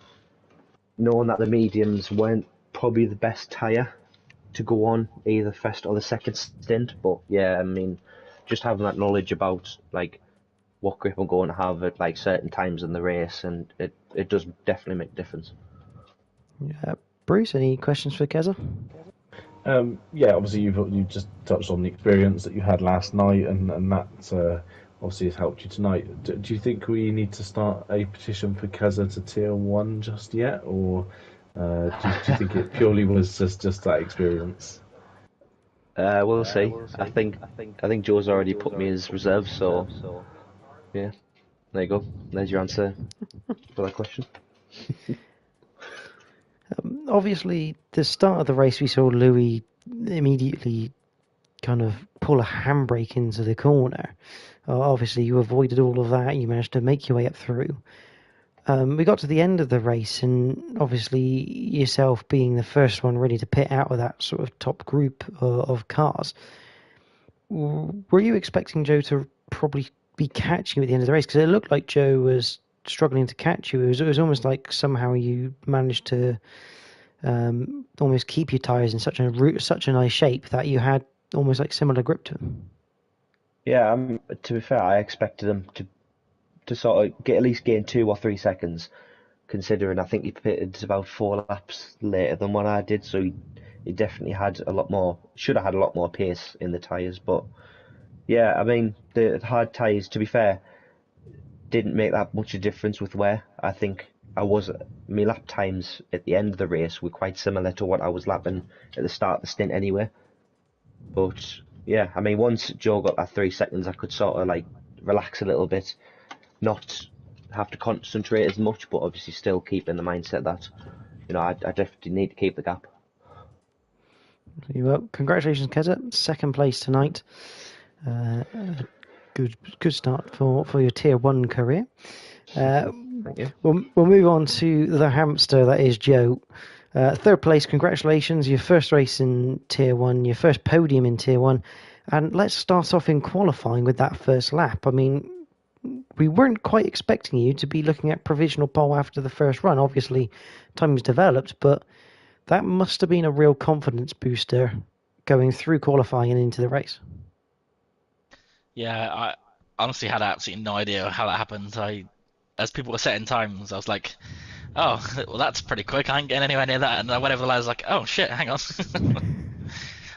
Knowing that the mediums weren't probably the best tyre to go on either first or the second stint. But yeah, I mean, just having that knowledge about like what grip I'm going to have at like certain times in the race, and it does definitely make a difference. Yeah. Bruce, any questions for Keza? Yeah, obviously you've just touched on the experience that you had last night, and that obviously has helped you tonight. Do you think we need to start a petition for Keza to Tier 1 just yet, or do you think it purely was just that experience? We'll see. I think Joe's already put me as reserve, so yeah, there you go. There's your answer for that question. Obviously, the start of the race, we saw Louis immediately kind of pull a handbrake into the corner. Obviously, you avoided all of that. You managed to make your way up through. We got to the end of the race, and obviously, yourself being the first one ready to pit out of that sort of top group of cars, were you expecting Joe to probably be catching you at the end of the race? Because it looked like Joe was struggling to catch you. It was almost like somehow you managed to almost keep your tyres in such a nice shape that you had almost like similar grip to him. Yeah, to be fair, I expected him to sort of at least gain 2 or 3 seconds, considering I think he pitted about 4 laps later than what I did, so he definitely should have had a lot more pace in the tyres. But yeah, I mean, the hard tyres, to be fair, didn't make that much of a difference with where I think I was. My lap times at the end of the race were quite similar to what I was lapping at the start of the stint anyway. But yeah, I mean, once Joe got that 3 seconds, I could sort of like relax a little bit, not have to concentrate as much, but obviously still keep in the mindset that, I definitely need to keep the gap. Well, congratulations, Keza. Second place tonight. Good start for your Tier 1 career. Thank you. We'll move on to the hamster that is Joe. Third place, congratulations. Your first race in Tier 1, your first podium in Tier 1. And let's start off in qualifying with that first lap. I mean, we weren't quite expecting you to be looking at provisional pole after the first run. Obviously, time was developed, but that must have been a real confidence booster going through qualifying and into the race. Yeah, I honestly had absolutely no idea how that happened. As people were setting times, I was like, oh, well, that's pretty quick. I ain't getting anywhere near that. And I went over the line, I was like, oh, shit, hang on.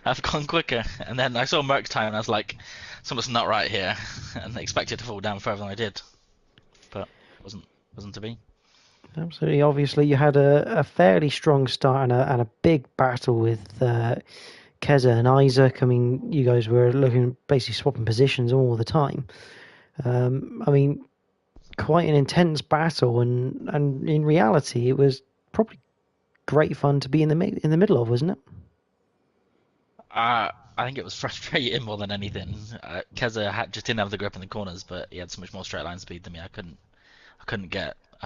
I've gone quicker. And then I saw Merc time, and I was like, something's not right here. And I expected to fall down further than I did. But wasn't to be. Absolutely. Obviously, you had a fairly strong start and a big battle with Keza and Isaac. I mean, you guys were basically swapping positions all the time. I mean, quite an intense battle, and in reality, it was probably great fun to be in the middle of, wasn't it? I think it was frustrating more than anything. Keza just didn't have the grip in the corners, but he had so much more straight line speed than me. I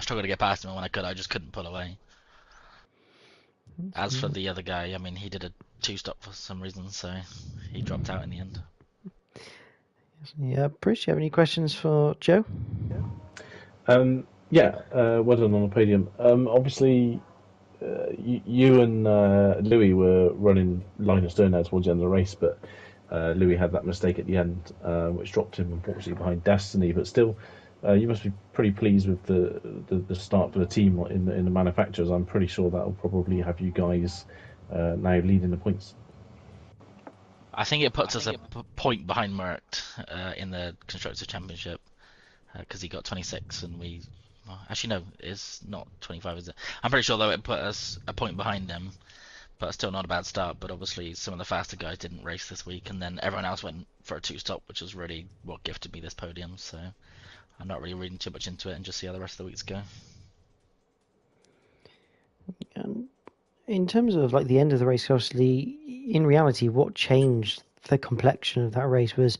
struggled to get past him, and when I could, I just couldn't pull away. As for the other guy, I mean, he did a 2-stop for some reason, so he dropped out in the end. Yeah, Bruce, you have any questions for Joe? Yeah, well done on the podium. Obviously, you and Louis were running line astern there towards the end of the race, but Louis had that mistake at the end, which dropped him unfortunately behind Destiny. But still, you must be pretty pleased with the start for the team in the manufacturers. I'm pretty sure that will probably have you guys now leading the points. I think it puts us a point behind Merc in the Constructors' Championship because he got 26 and we... Well, actually, no, it's not 25, is it? I'm pretty sure, though, it put us a point behind him, but still not a bad start. But obviously, some of the faster guys didn't race this week, and then everyone else went for a 2-stop, which was really what gifted me this podium. So I'm not really reading too much into it and just see how the rest of the weeks go. In terms of like the end of the race, obviously, in reality, what changed the complexion of that race was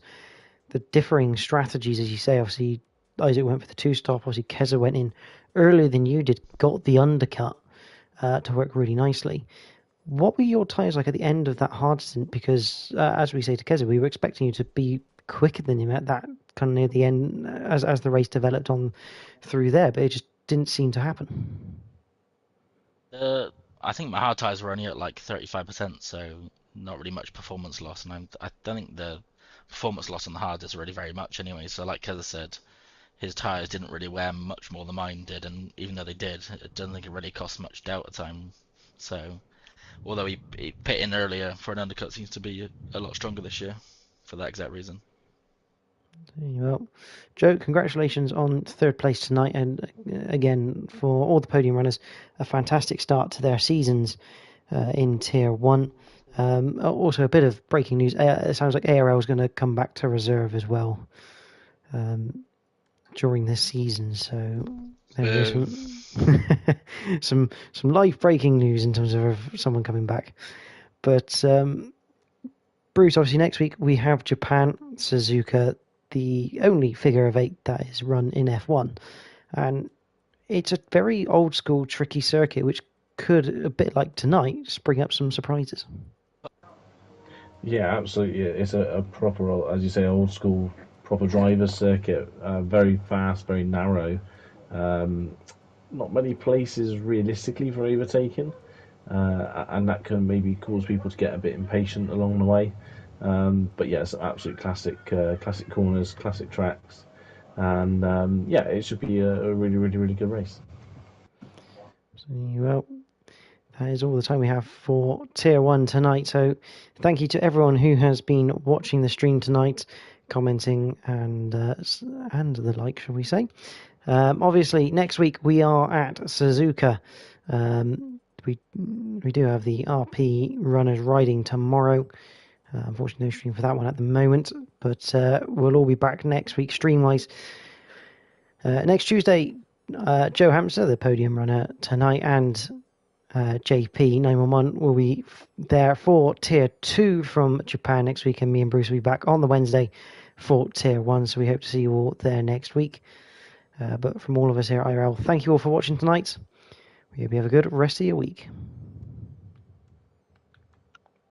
the differing strategies, as you say. Obviously, Isaac went for the 2-stop. Obviously, Keza went in earlier than you did, got the undercut to work really nicely. What were your tyres like at the end of that hard stint? Because, as we say to Keza, we were expecting you to be quicker than him at that kind of near the end as the race developed on through there, but it just didn't seem to happen. I think my hard tyres were only at like 35%, so not really much performance loss, and I don't think the performance loss on the hard is really very much anyway. So like Keza said, his tyres didn't really wear much more than mine did, and even though they did, I don't think it really cost much delta time. So, although he pit in earlier for an undercut, seems to be a lot stronger this year for that exact reason. Well, Joe, congratulations on third place tonight, and again for all the podium runners, a fantastic start to their seasons in Tier 1. Also, a bit of breaking news. It sounds like ARL is going to come back to reserve as well during this season. So there is some live breaking news in terms of someone coming back. But Bruce, obviously next week we have Japan, Suzuka, the only figure of 8 that is run in F1, and it's a very old school, tricky circuit, which could, a bit like tonight, spring up some surprises. Yeah, absolutely. It's a proper, as you say, old school, proper driver's circuit. Very fast, very narrow. Not many places realistically for overtaking, and that can maybe cause people to get a bit impatient along the way. But yeah, it's absolute classic corners, classic tracks, and yeah, it should be a really, really, really good race. So, well, that is all the time we have for Tier 1 tonight. So thank you to everyone who has been watching the stream tonight, commenting and the like, shall we say. Obviously, next week we are at Suzuka. We do have the RP runners riding tomorrow. Unfortunately, no stream for that one at the moment, but we'll all be back next week stream-wise. Next Tuesday, Joe Hamster, the podium runner tonight, and JP 911 will be there for Tier 2 from Japan next week, and me and Bruce will be back on the Wednesday for Tier 1, so we hope to see you all there next week. But from all of us here at IRL, thank you all for watching tonight. We hope you have a good rest of your week.